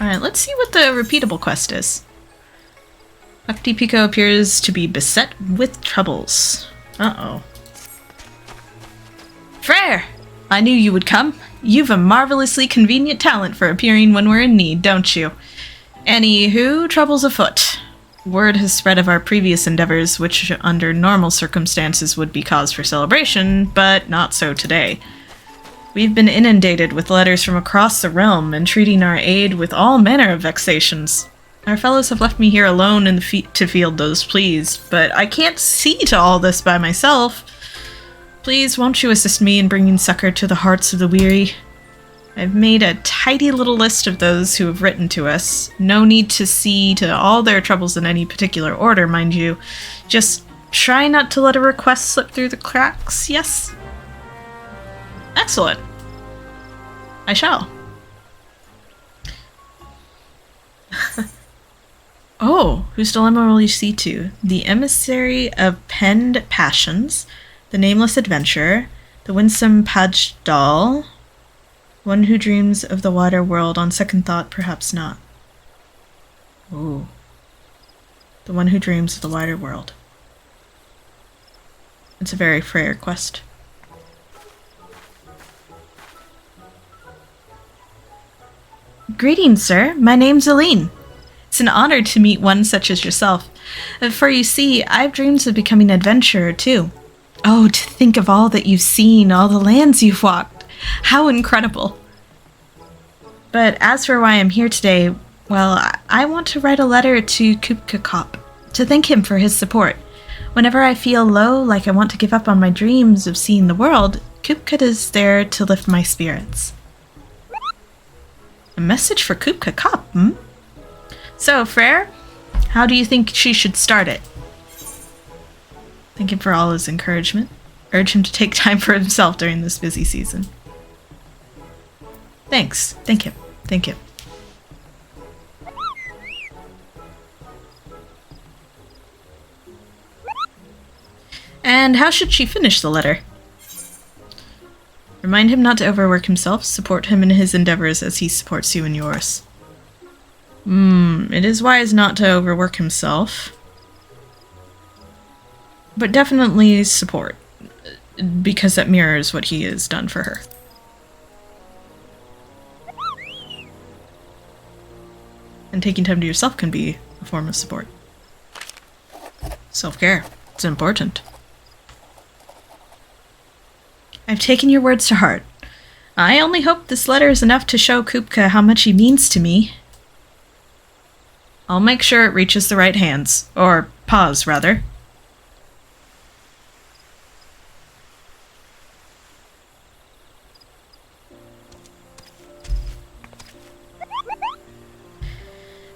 Alright, let's see what the repeatable quest is. Bhakti Pico appears to be beset with troubles. Uh-oh. Freyr! I knew you would come. You've a marvelously convenient talent for appearing when we're in need, don't you? Anywho, troubles afoot. Word has spread of our previous endeavors, which under normal circumstances would be cause for celebration, but not so today. We've been inundated with letters from across the realm, entreating our aid with all manner of vexations. Our fellows have left me here alone in the to field those pleas, but I can't see to all this by myself. Please, won't you assist me in bringing succor to the hearts of the weary? I've made a tidy little list of those who have written to us. No need to see to all their troubles in any particular order, mind you. Just try not to let a request slip through the cracks, yes? Excellent. I shall. Oh, whose dilemma will you see to? The emissary of penned passions, the nameless adventurer, the winsome page doll, one who dreams of the wider world, on second thought, perhaps not. Ooh. The one who dreams of the wider world. It's a very Freyr quest. Greetings, sir. My name's Aline. It's an honor to meet one such as yourself. For you see, I've dreams of becoming an adventurer, too. Oh, to think of all that you've seen, all the lands you've walked. How incredible. But as for why I'm here today, well, I want to write a letter to Kupka Kop, to thank him for his support. Whenever I feel low, like I want to give up on my dreams of seeing the world, Kupka is there to lift my spirits. A message for Kupka Kop, hmm? So, Freyr, how do you think she should start it? Thank him for all his encouragement. Urge him to take time for himself during this busy season. Thanks. Thank him. Thank you. And how should she finish the letter? Remind him not to overwork himself. Support him in his endeavors as he supports you in yours. It is wise not to overwork himself. But definitely support, because that mirrors what he has done for her. And taking time to yourself can be a form of support. Self-care. It's important. I've taken your words to heart. I only hope this letter is enough to show Kupka how much he means to me. I'll make sure it reaches the right hands. Or paws, rather.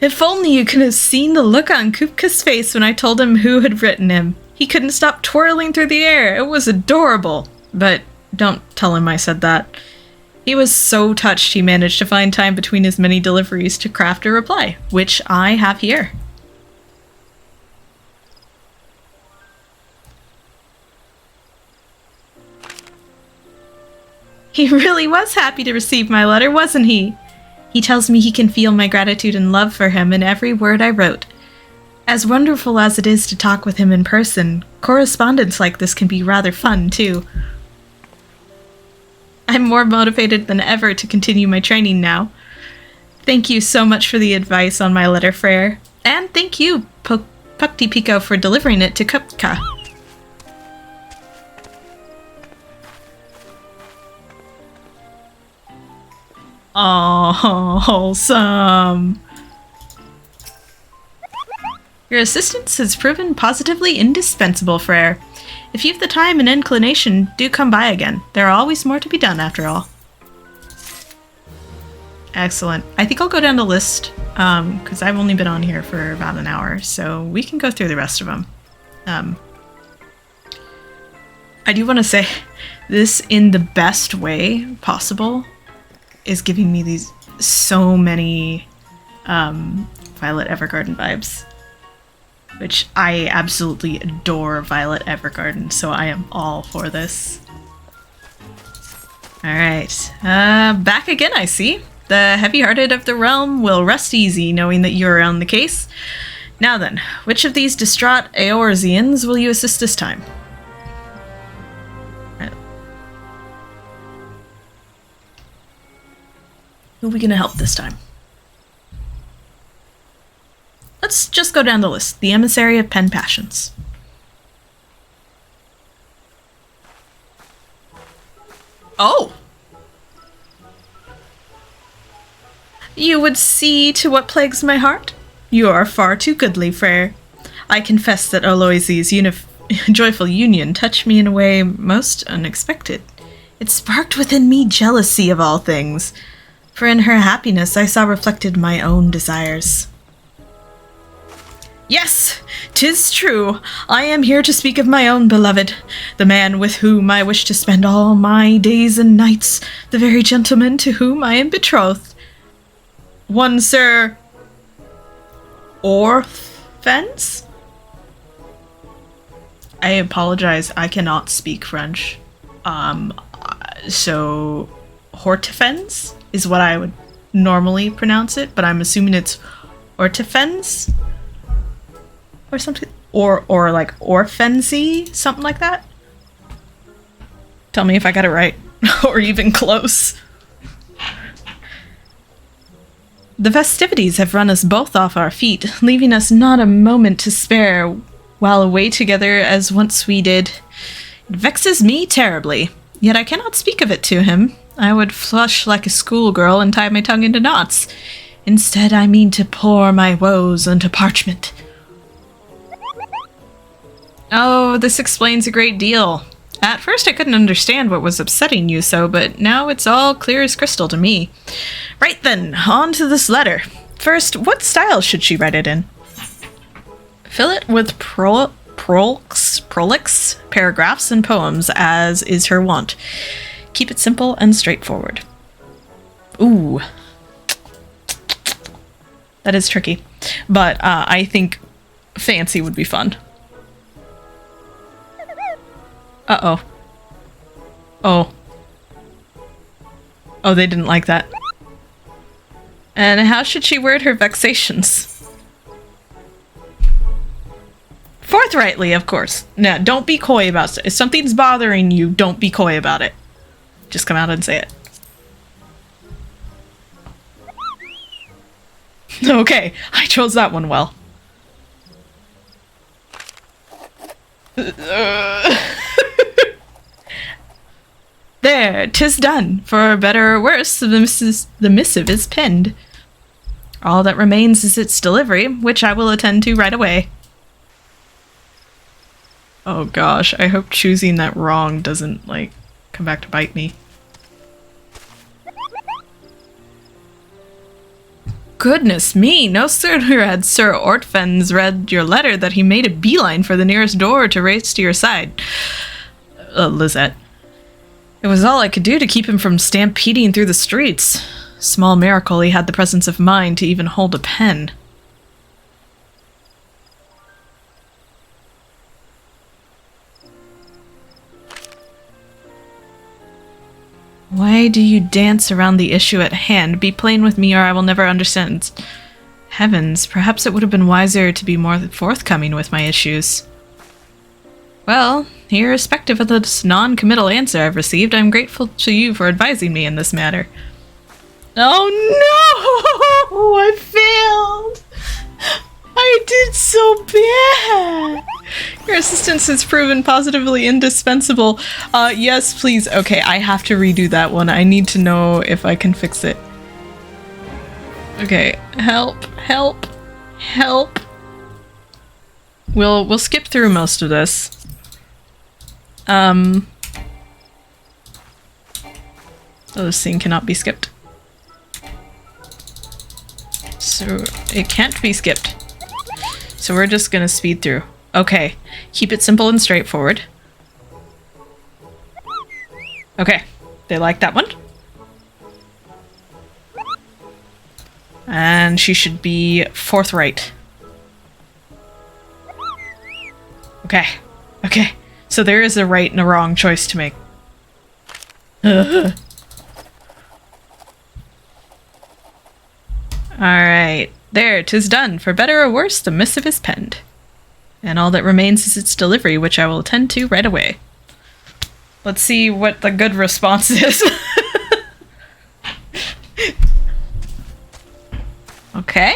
If only you could have seen the look on Kupka's face when I told him who had written him. He couldn't stop twirling through the air. It was adorable. But don't tell him I said that. He was so touched he managed to find time between his many deliveries to craft a reply, which I have here. He really was happy to receive my letter, wasn't he? He tells me he can feel my gratitude and love for him in every word I wrote. As wonderful as it is to talk with him in person, correspondence like this can be rather fun, too. I'm more motivated than ever to continue my training now. Thank you so much for the advice on my letter, Freyr. And thank you, Pukti Pico, for delivering it to Kupka. Oh, wholesome. Your assistance has proven positively indispensable, Freyr. If you've the time and inclination, do come by again. There are always more to be done, after all. Excellent. I think I'll go down the list, because I've only been on here for about an hour, so we can go through the rest of them. I do want to say, this in the best way possible is giving me these so many Violet Evergarden vibes. Which I absolutely adore Violet Evergarden, so I am all for this. Alright, back again I see. The heavy-hearted of the realm will rest easy knowing that you are on the case. Now then, which of these distraught Eorzeans will you assist this time? Right. Who are we gonna help this time? Let's just go down the list. The Emissary of Pen Passions. Oh! You would see to what plagues my heart? You are far too goodly, Freyr. I confess that Aloysi's joyful union touched me in a way most unexpected. It sparked within me jealousy of all things, for in her happiness I saw reflected my own desires. Yes, 'tis true. I am here to speak of my own beloved, the man with whom I wish to spend all my days and nights, the very gentleman to whom I am betrothed. One Sir Orphens? I apologize, I cannot speak French. So Hortefens is what I would normally pronounce it, but I'm assuming it's Ortefens? Or something, or like Orphansy, something like that. Tell me if I got it right, or even close. The festivities have run us both off our feet, leaving us not a moment to spare while away together as once we did. It vexes me terribly, yet I cannot speak of it to him. I would flush like a schoolgirl and tie my tongue into knots. Instead, I mean to pour my woes onto parchment. Oh, this explains a great deal. At first I couldn't understand what was upsetting you so, but now it's all clear as crystal to me. Right then, on to this letter. First, what style should she write it in? Fill it with prolix paragraphs and poems, as is her wont. Keep it simple and straightforward. Ooh. That is tricky. But I think fancy would be fun. Uh-oh. Oh. Oh, they didn't like that. And how should she word her vexations? Forthrightly, of course. Now, don't be coy about it. If something's bothering you, don't be coy about it. Just come out and say it. Okay, I chose that one well. There, 'tis done. For better or worse, the missive is penned. All that remains is its delivery, which I will attend to right away. Oh gosh, I hope choosing that wrong doesn't, like, come back to bite me. Goodness me, no sooner had Sir Ortfens read your letter that he made a beeline for the nearest door to race to your side. Lizette. It was all I could do to keep him from stampeding through the streets. Small miracle he had the presence of mind to even hold a pen. Why do you dance around the issue at hand? Be plain with me or I will never understand. Heavens, perhaps it would have been wiser to be more forthcoming with my issues. Well, irrespective of this non-committal answer I've received, I'm grateful to you for advising me in this matter. Oh no! I failed! I did so bad! Your assistance has proven positively indispensable. Yes, please. Okay, I have to redo that one. I need to know if I can fix it. Okay, help, help, help. We'll skip through most of this. Oh, this scene cannot be skipped. So, it can't be skipped. So we're just gonna speed through. Okay, keep it simple and straightforward. Okay, they like that one. And she should be forthright. Okay, okay. So there is a right and a wrong choice to make. Alright, there, 'tis done. For better or worse, the missive is penned. And all that remains is its delivery, which I will attend to right away. Let's see what the good response is. Okay.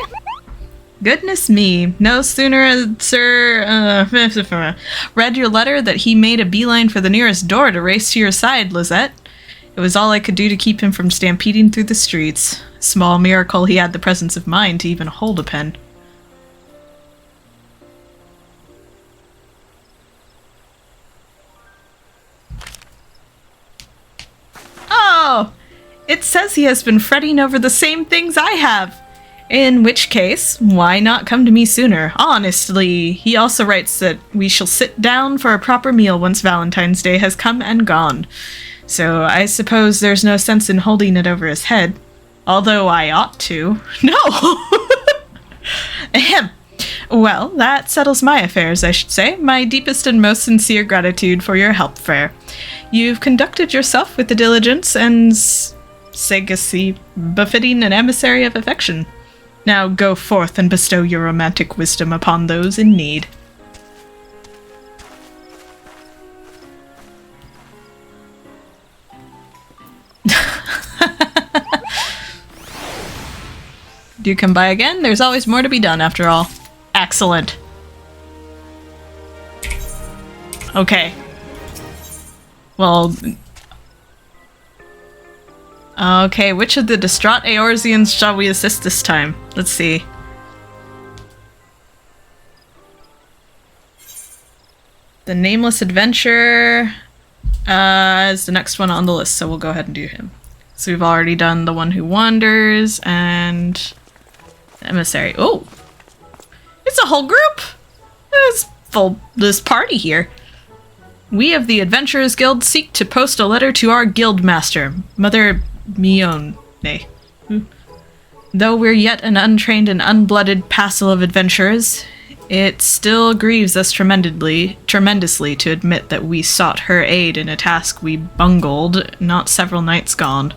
Goodness me. No sooner had Sir read your letter that he made a beeline for the nearest door to race to your side, Lizette. It was all I could do to keep him from stampeding through the streets. Small miracle he had the presence of mind to even hold a pen. Oh! It says he has been fretting over the same things I have. In which case, why not come to me sooner? Honestly, he also writes that we shall sit down for a proper meal once Valentine's Day has come and gone. So I suppose there's no sense in holding it over his head. Although I ought to. No! Ahem. Well, that settles my affairs, I should say. My deepest and most sincere gratitude for your help, Freyr. You've conducted yourself with the diligence and sagacity befitting an emissary of affection. Now go forth and bestow your romantic wisdom upon those in need. Do come by again? There's always more to be done, after all. Excellent. Okay. Well... Okay, which of the distraught Eorzeans shall we assist this time? Let's see. The Nameless Adventurer is the next one on the list, so we'll go ahead and do him. So we've already done the One Who Wanders and the Emissary. Oh! It's a whole group! There's this party here. We of the Adventurers Guild seek to post a letter to our guild master, Mother Mione. Though we're yet an untrained and unblooded passel of adventurers, it still grieves us tremendously to admit that we sought her aid in a task we bungled not several nights gone.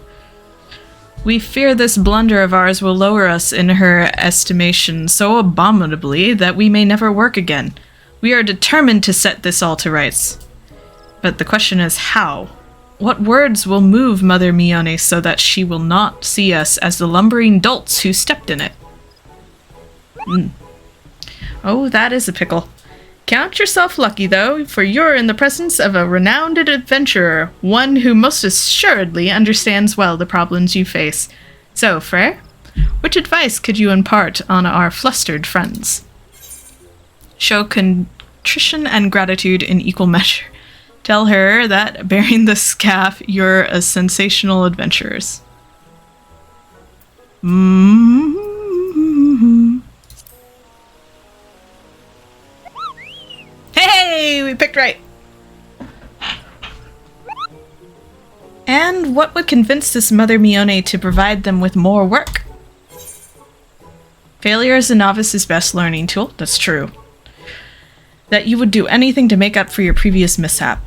We fear this blunder of ours will lower us in her estimation so abominably that we may never work again. We are determined to set this all to rights. But the question is how? What words will move Mother Mione so that she will not see us as the lumbering dolts who stepped in it? Oh, that is a pickle. Count yourself lucky, though, for you're in the presence of a renowned adventurer, one who most assuredly understands well the problems you face. So, Freyr, which advice could you impart on our flustered friends? Show contrition and gratitude in equal measure. Tell her that, bearing the scaff, you're a sensational adventurers. right. And what would convince this Mother Mione to provide them with more work? Failure is a novice's best learning tool. That's true. That you would do anything to make up for your previous mishap.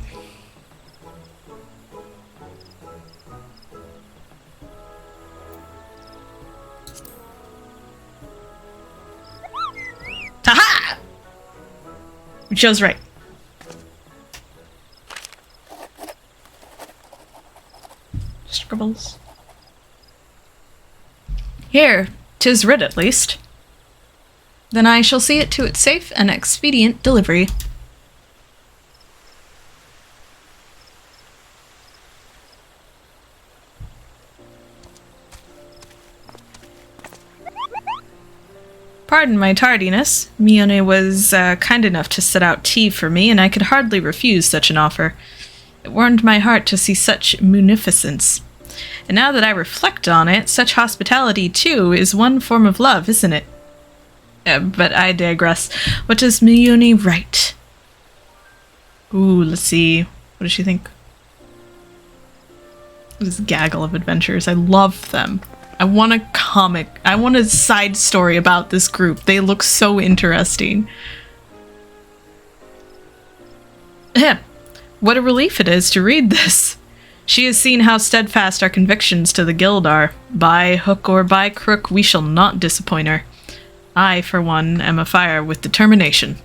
Aha! Joe's right. Scribbles. Here, 'tis writ at least. Then I shall see it to its safe and expedient delivery. Pardon my tardiness. Mione was kind enough to set out tea for me, and I could hardly refuse such an offer. It warmed my heart to see such munificence. And now that I reflect on it, such hospitality, too, is one form of love, isn't it? But I digress. What does Mione write? Ooh, let's see. What does she think? This gaggle of adventures. I love them. I want a comic. I want a side story about this group. They look so interesting. What a relief it is to read this. She has seen how steadfast our convictions to the guild are. By hook or by crook, we shall not disappoint her. I, for one, am afire with determination.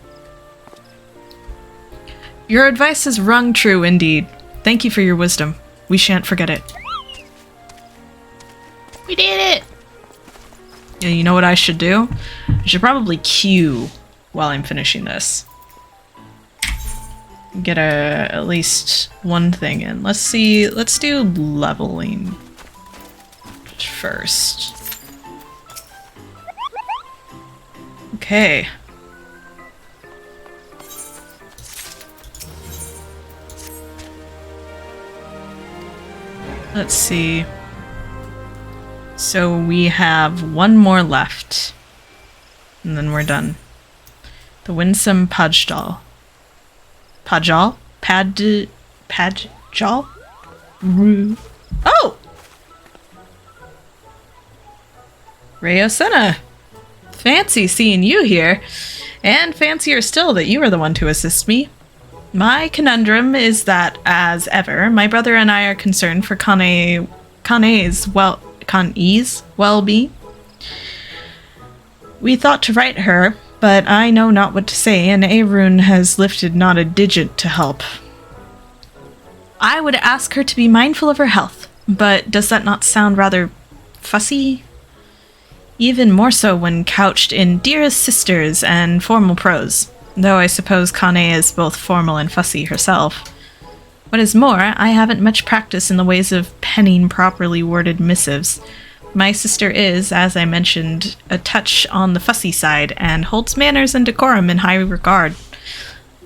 Your advice has rung true indeed. Thank you for your wisdom. We shan't forget it. We did it! Yeah, you know what I should do? I should probably queue while I'm finishing this. Get at least one thing in. Let's see, let's do leveling first. Okay. Let's see. So we have one more left. And then we're done. The winsome Padjal. Padjal? Padjal? Oh! Rayosena! Fancy seeing you here. And fancier still that you are the one to assist me. My conundrum is that, as ever, my brother and I are concerned for Kane's well-being. We thought to write her, but I know not what to say, and Arun has lifted not a digit to help. I would ask her to be mindful of her health, but does that not sound rather fussy? Even more so when couched in dearest sisters and formal prose, though I suppose Kane is both formal and fussy herself. What is more, I haven't much practice in the ways of penning properly worded missives. My sister is, as I mentioned, a touch on the fussy side, and holds manners and decorum in high regard.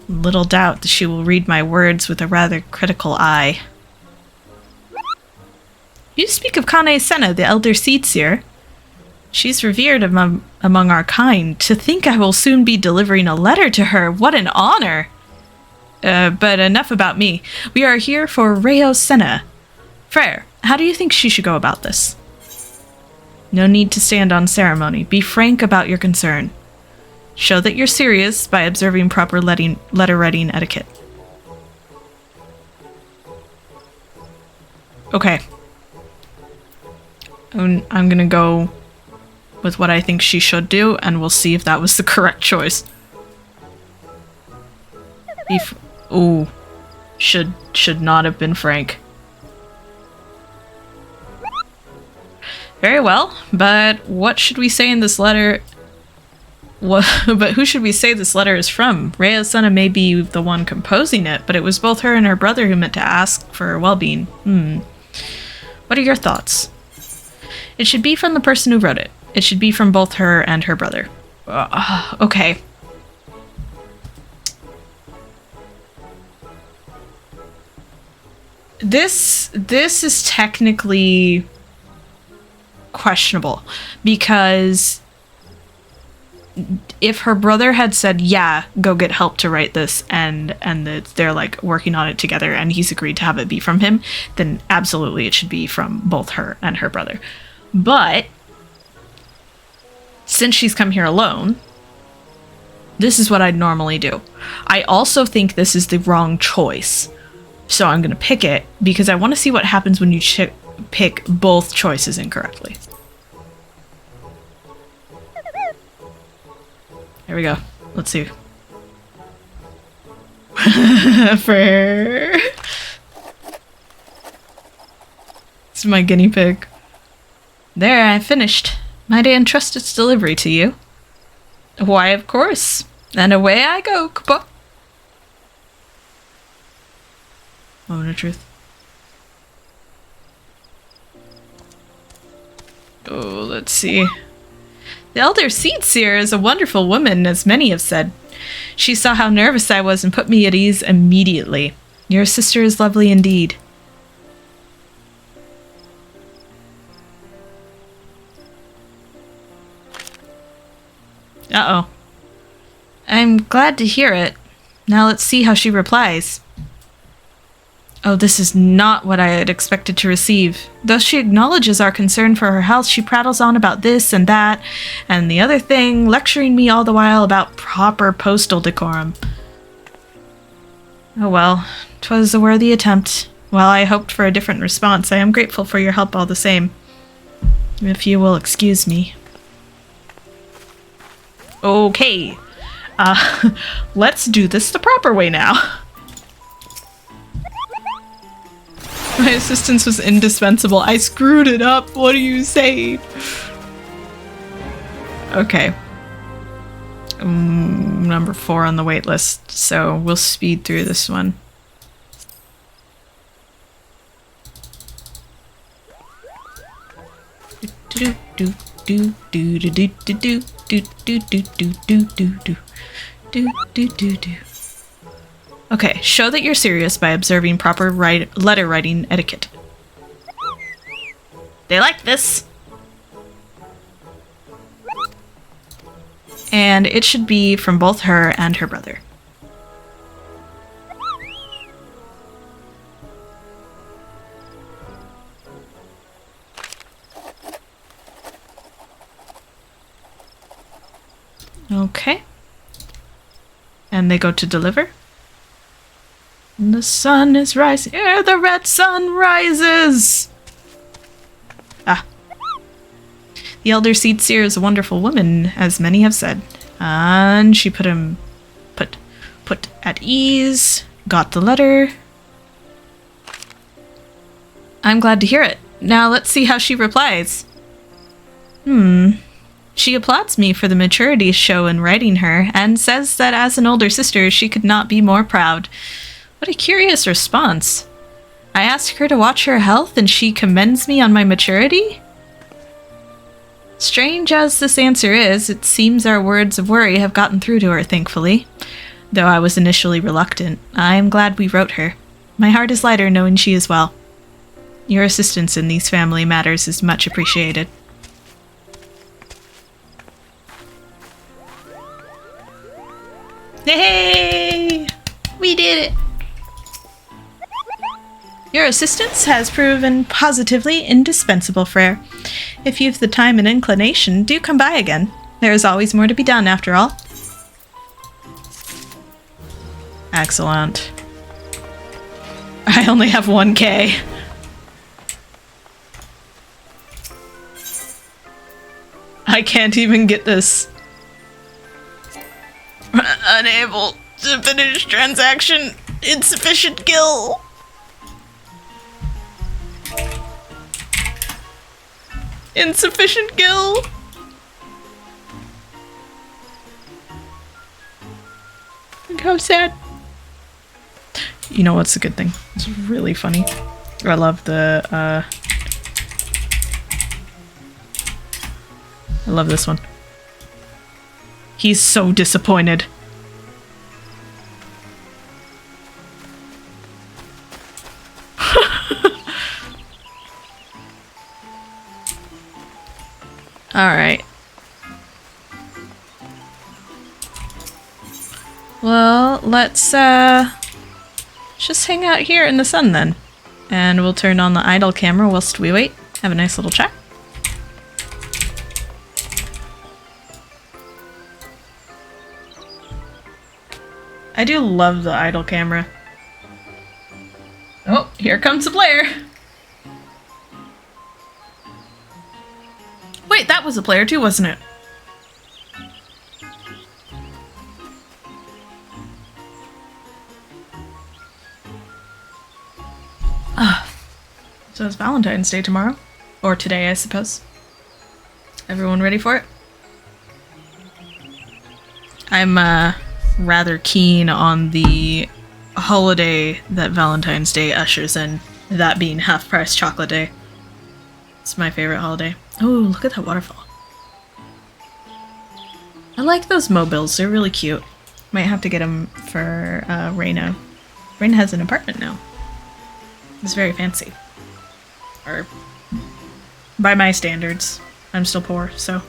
Little doubt that she will read my words with a rather critical eye. You speak of Kane Senna, the elder seer. She's revered among our kind. To think I will soon be delivering a letter to her. What an honor! But enough about me. We are here for Reo Senna. Freyr, how do you think she should go about this? No need to stand on ceremony. Be frank about your concern. Show that you're serious by observing proper letter writing etiquette. Okay. I'm gonna go with what I think she should do, and we'll see if that was the correct choice. Ooh. Should not have been frank. Very well, but what should we say in this letter? But who should we say this letter is from? Rayosena may be the one composing it, but it was both her and her brother who meant to ask for her well-being. What are your thoughts? It should be from the person who wrote it. It should be from both her and her brother. Okay. This is technically questionable, because if her brother had said, yeah, go get help to write this, and they're like working on it together and he's agreed to have it be from him, then absolutely it should be from both her and her brother. But since she's come here alone, this is what I'd normally do. I also think this is the wrong choice, so I'm going to pick it because I want to see what happens when you pick both choices incorrectly. Here we go. Let's see. Freyr. This is my guinea pig. There, I finished. Might I entrust its delivery to you? Why, of course. And away I go, Kapa. Moment of truth. Oh, let's see. The elder seat seer is a wonderful woman, as many have said. She saw how nervous I was and put me at ease immediately. Your sister is lovely indeed. Uh-oh. I'm glad to hear it. Now let's see how she replies. Oh, this is not what I had expected to receive. Though she acknowledges our concern for her health, she prattles on about this and that, and the other thing, lecturing me all the while about proper postal decorum. Oh well, 'twas a worthy attempt. While I hoped for a different response, I am grateful for your help all the same. If you will excuse me. Okay. Let's do this the proper way now. My assistance was indispensable. I screwed it up. What do you say? Okay. Number 4 on the wait list. So we'll speed through this one. Okay, show that you're serious by observing proper letter writing etiquette. They like this. And it should be from both her and her brother. Okay. And they go to deliver. And the sun is rising. Ere the red sun rises! Ah. The elder seed seer is a wonderful woman, as many have said. And she put him put at ease, got the letter. I'm glad to hear it. Now let's see how she replies. She applauds me for the maturity show in writing her, and says that as an older sister she could not be more proud. What a curious response. I ask her to watch her health and she commends me on my maturity? Strange as this answer is, it seems our words of worry have gotten through to her, thankfully. Though I was initially reluctant, I am glad we wrote her. My heart is lighter knowing she is well. Your assistance in these family matters is much appreciated. Hey! We did it! Your assistance has proven positively indispensable, Freyr. If you've the time and inclination, do come by again. There is always more to be done, after all. Excellent. I only have 1K. I can't even get this. Unable to finish transaction. Insufficient gil. Insufficient gil. Look how sad. You know what's a good thing? It's really funny. I love the I love this one. He's so disappointed. Alright. Well, let's just hang out here in the sun then. And we'll turn on the idle camera whilst we wait. Have a nice little chat. I do love the idle camera. Oh, here comes the player. Wait, that was a player too, wasn't it? So it's Valentine's Day tomorrow. Or today, I suppose. Everyone ready for it? I'm rather keen on the holiday that Valentine's Day ushers in, that being half-price chocolate day. It's my favorite holiday. Oh, look at that waterfall. I like those mobiles, they're really cute. Might have to get them for Reina. Reina has an apartment now. It's very fancy. Or, by my standards. I'm still poor, so.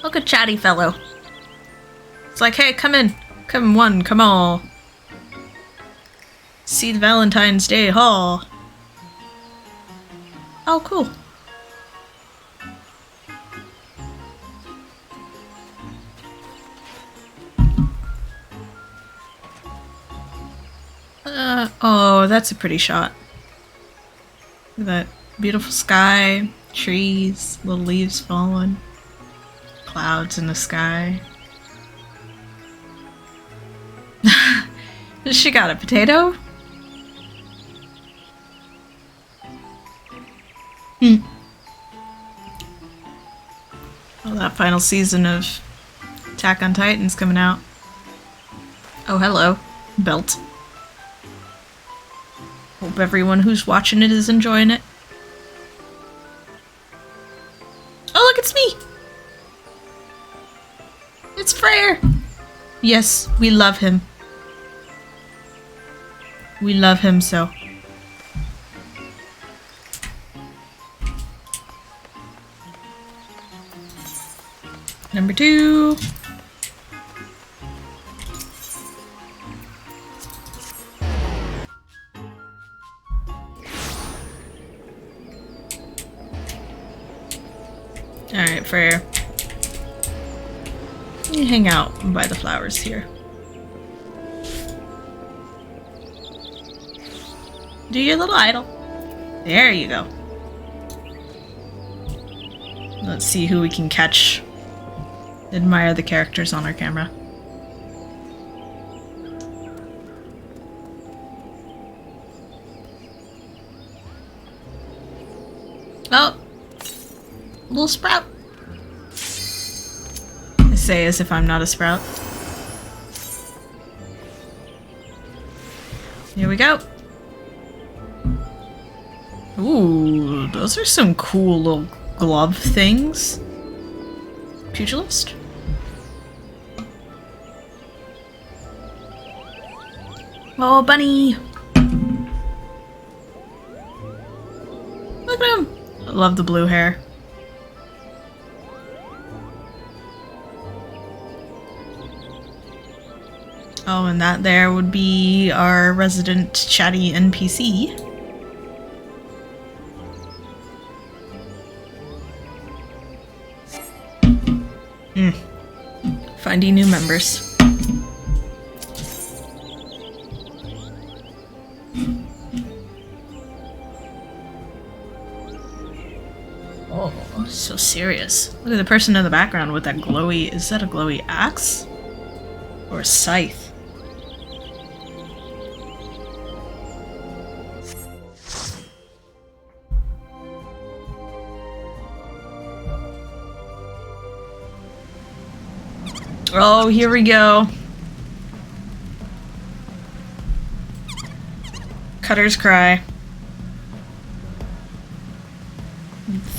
Look at chatty fellow. It's like, hey, come in. Come one, come all. See the Valentine's Day haul. Oh, cool. Oh, that's a pretty shot. Look at that beautiful sky, trees, little leaves falling, clouds in the sky. She got a potato? Well, that final season of Attack on Titan's coming out. Oh, hello. Belt. Hope everyone who's watching it is enjoying it. Oh, look, it's me! It's Freyr! Yes, we love him. We love him so. Number 2. Alright, Freyr. You hang out by the flowers here. Do your little idol. There you go. Let's see who we can catch. Admire the characters on our camera. Oh! Little sprout. I say as if I'm not a sprout. Here we go. Ooh, those are some cool little glove things. Pugilist? Oh, bunny! Look at him! I love the blue hair. Oh, and that there would be our resident chatty NPC. Finding new members. Oh, so serious. Look at the person in the background with that glowy... Is that a glowy axe? Or a scythe? Oh, here we go. Cutter's cry.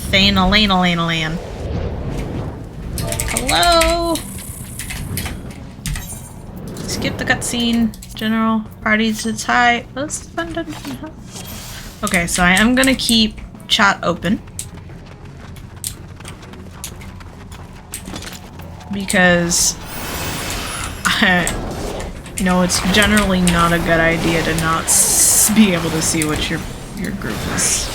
Thane-a-lane-a-lane-a-lane. Hello? Skip the cutscene. General parties its high. Okay, so I am gonna keep chat open. because it's generally not a good idea to not be able to see what your group is.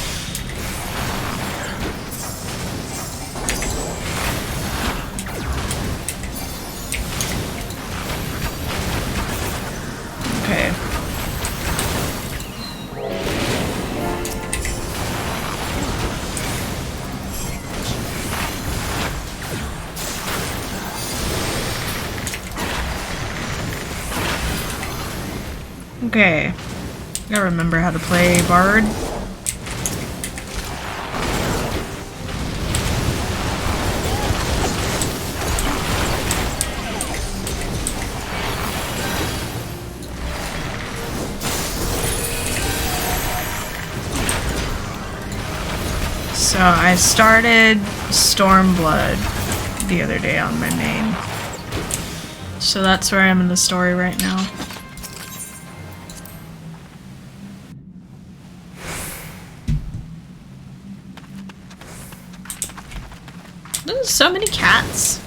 Okay. Okay. I remember how to play Bard. So I started Stormblood the other day on my main. So that's where I am in the story right now. There's so many cats.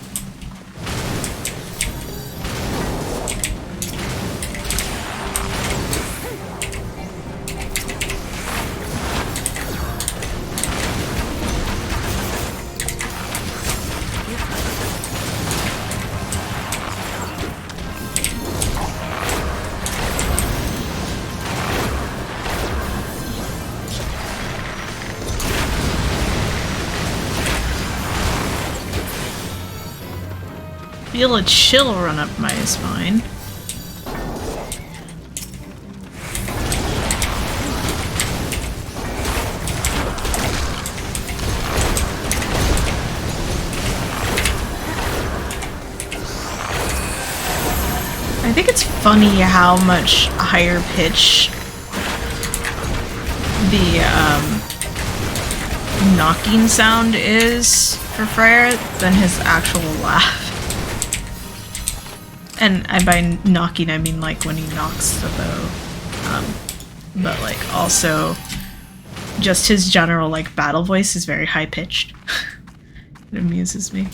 Feel a chill run up my spine. I think it's funny how much higher pitch the knocking sound is for Freyr than his actual laugh. And by knocking, I mean like when he knocks the bow. But like also just his general like battle voice is very high pitched. It amuses me.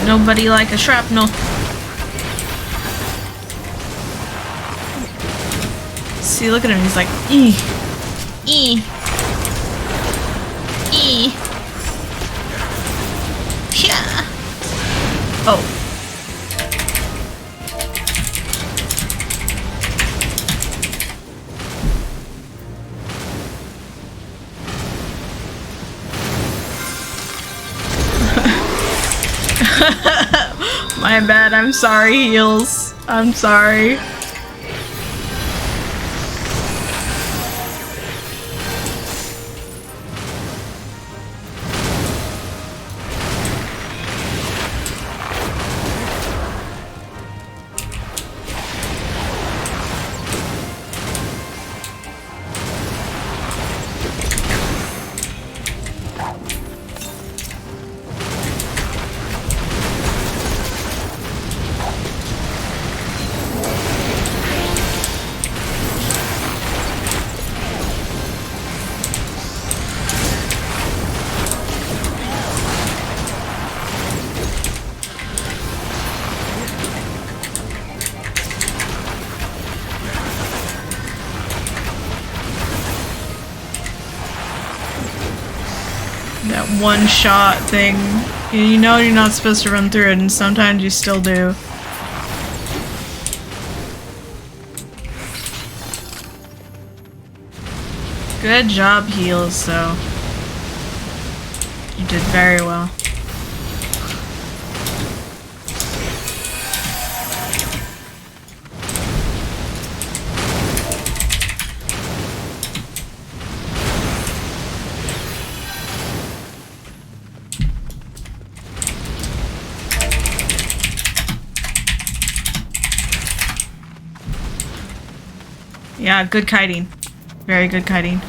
Nobody like a shrapnel. See, look at him. He's like, ee, ee, ee. Yeah. Oh. My bad, I'm sorry, heels. I'm sorry. That one shot thing. You know you're not supposed to run through it, and sometimes you still do. Good job, heels, though. You did very well. Yeah, good kiting. Very good kiting.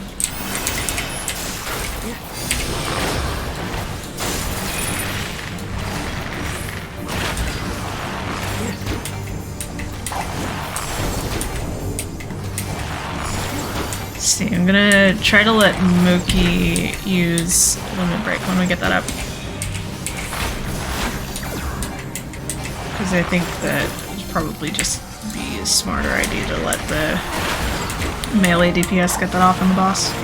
see, I'm gonna try to let Mookie use limit break when we get that up. Because I think that it'd probably just be a smarter idea to let the melee DPS get that off on the boss.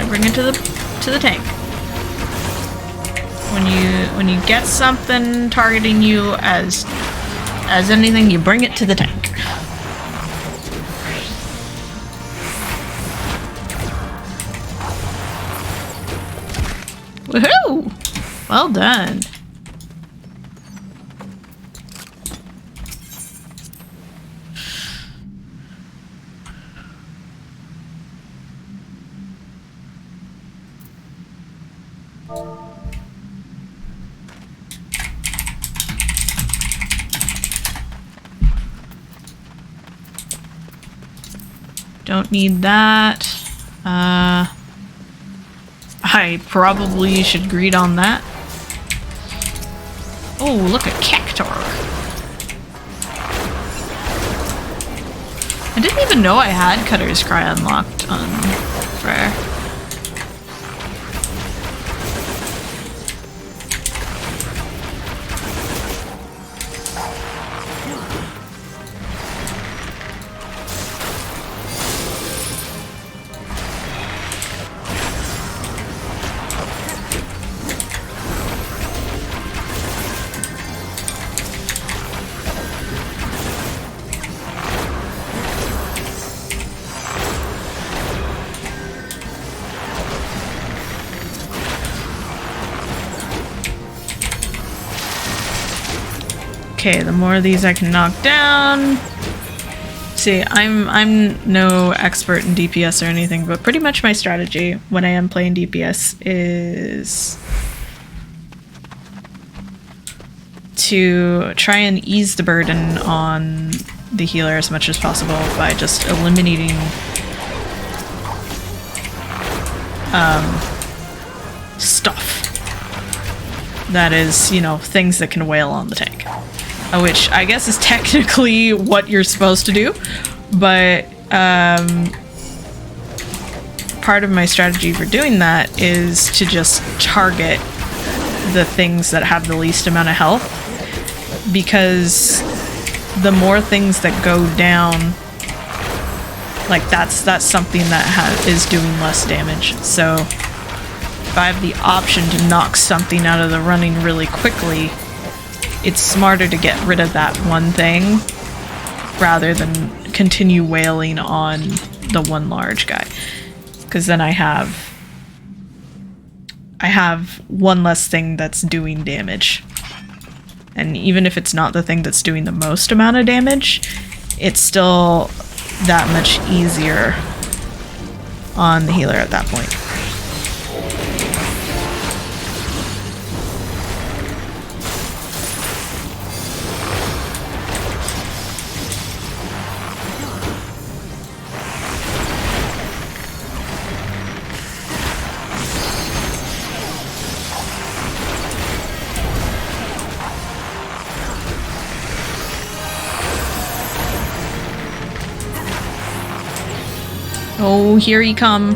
Bring it to the tank. When you get something targeting you as anything, you bring it to the tank. Woohoo! Well done. Don't need that. I probably should greed on that. Oh, look at Cactor. I didn't even know I had Cutter's Cry unlocked on Freyr. Okay, the more of these I can knock down. See, I'm no expert in DPS or anything, but pretty much my strategy when I am playing DPS is to try and ease the burden on the healer as much as possible by just eliminating stuff that is, you know, things that can wail on the tank. Which I guess is technically what you're supposed to do, but part of my strategy for doing that is to just target the things that have the least amount of health, because the more things that go down, like that's something that is doing less damage. So if I have the option to knock something out of the running really quickly, it's smarter to get rid of that one thing rather than continue wailing on the one large guy. Because then I have one less thing that's doing damage. And even if it's not the thing that's doing the most amount of damage, it's still that much easier on the healer at that point. Oh, here he come.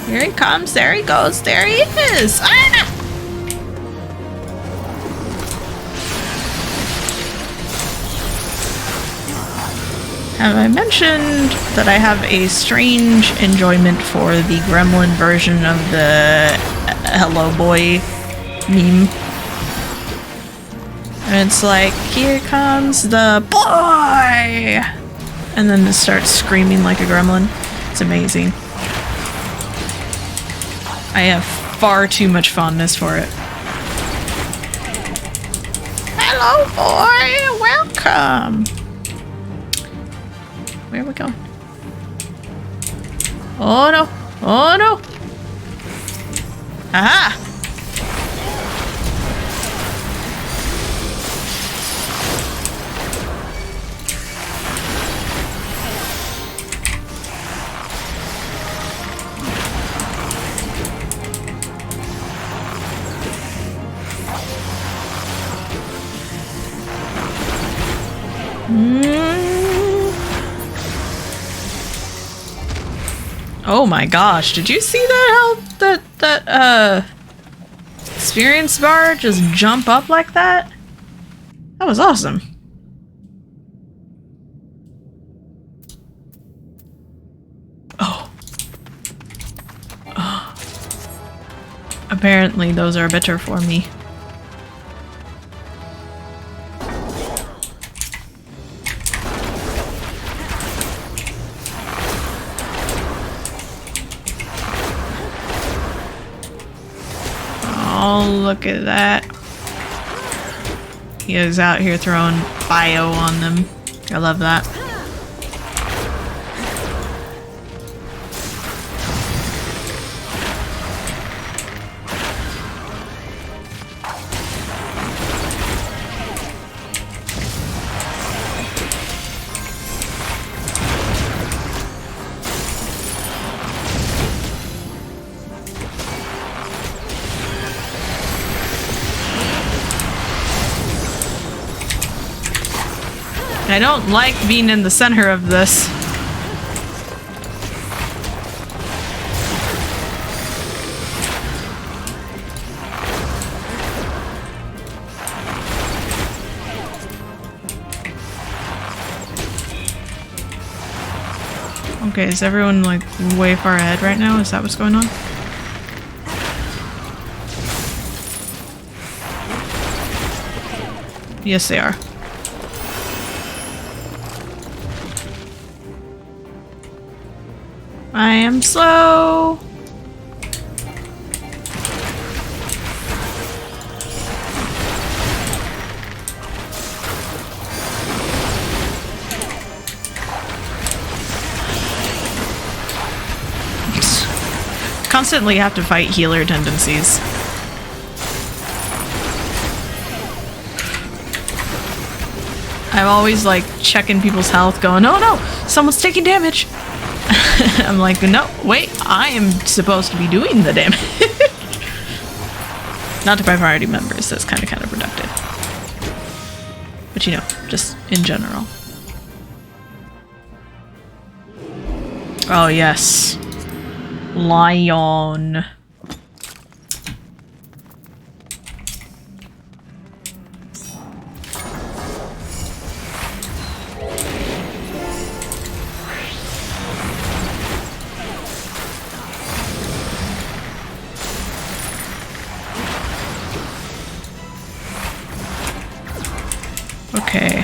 Here he comes. There he goes. There he is. Ah! Have I mentioned that I have a strange enjoyment for the gremlin version of the Hello Boy meme? And it's like, here comes the boy! And then it starts screaming like a gremlin. It's amazing. I have far too much fondness for it. Hello, boy! Welcome! Where are we going? Oh no! Oh no! Aha! Oh my gosh, did you see that? How that experience bar just jump up like that? That was awesome. Oh. Apparently those are bitter for me. Oh, look at that. He is out here throwing bio on them. I love that. I don't like being in the center of this. Okay, is everyone like way far ahead right now? Is that what's going on? Yes, they are. I am slow. Constantly have to fight healer tendencies. I'm always like checking people's health going, oh no, someone's taking damage. I'm like, no, wait, I am supposed to be doing the damage. Not to my party members, that's kind of counterproductive. But you know, just in general. Oh yes. Lion. Okay.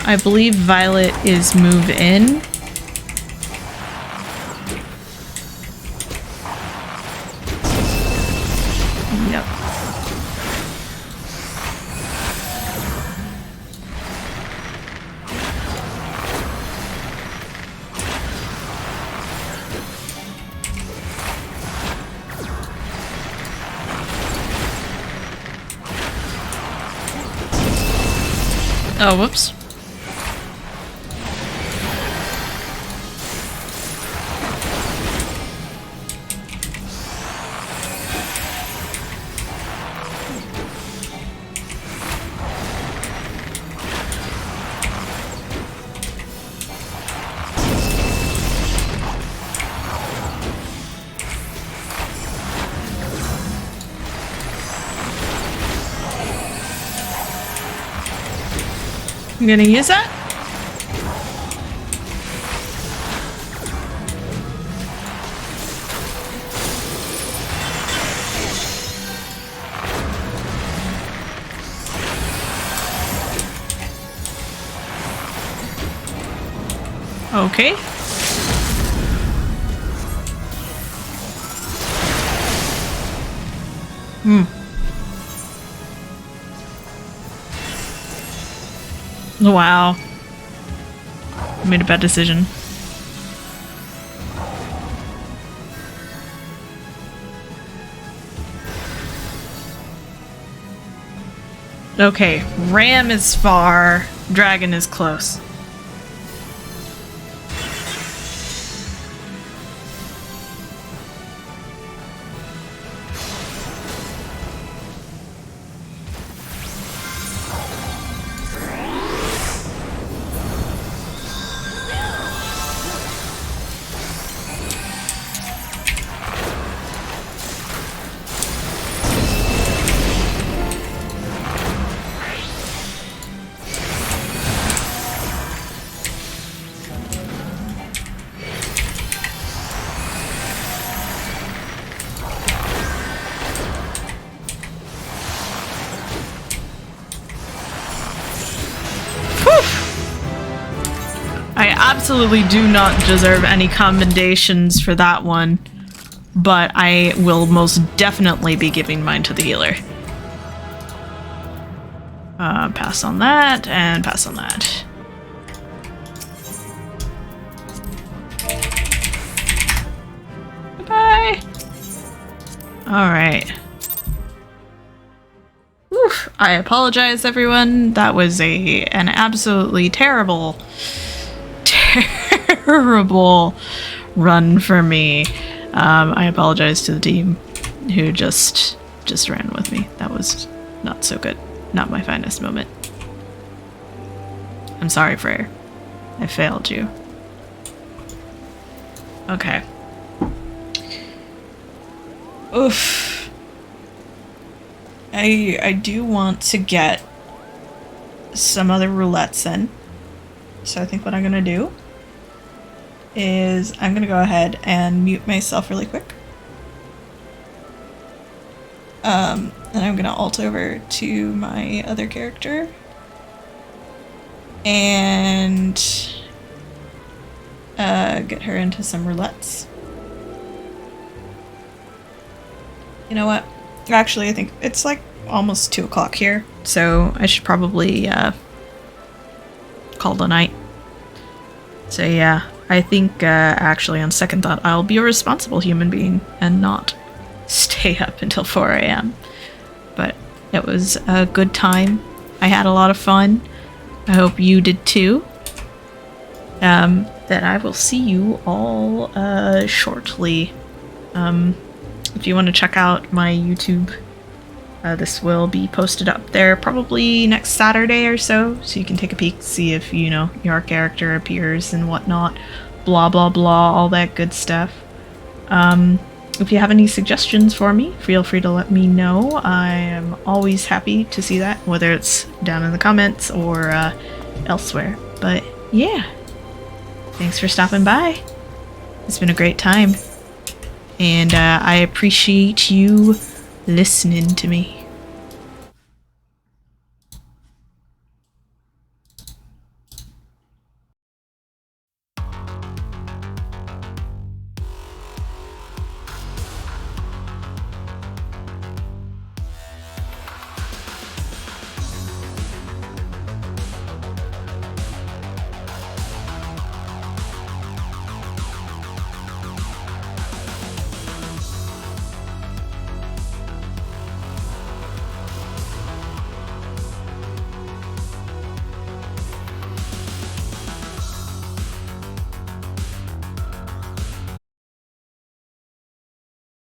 I believe Violet is move in. Yep. Oh, whoops. I'm gonna use that. Okay. Wow. Made a bad decision. Okay, Ram is far, Dragon is close. absolutely do not deserve any commendations for that one, but I will most definitely be giving mine to the healer. Pass on that, and pass on that. Goodbye! Alright. Oof, I apologize, everyone. That was an absolutely terrible run for me. I apologize to the team who just ran with me. That was not so good. Not my finest moment. I'm sorry, Freyr. I failed you. Okay. Oof. I do want to get some other roulettes in. So I think what I'm gonna do is I'm gonna go ahead and mute myself really quick. And I'm gonna alt over to my other character and get her into some roulettes. You know what? Actually, I think it's like almost 2 o'clock here, so I should probably call the night. So yeah, I think actually on second thought, I'll be a responsible human being and not stay up until 4 a.m. But it was a good time. I had a lot of fun. I hope you did too. Then I will see you all shortly. If you want to check out my YouTube, this will be posted up there probably next Saturday or so you can take a peek, see if, you know, your character appears and whatnot. Blah, blah, blah, all that good stuff. If you have any suggestions for me, feel free to let me know. I am always happy to see that, whether it's down in the comments or elsewhere. But yeah, thanks for stopping by. It's been a great time. And I appreciate you listening to me.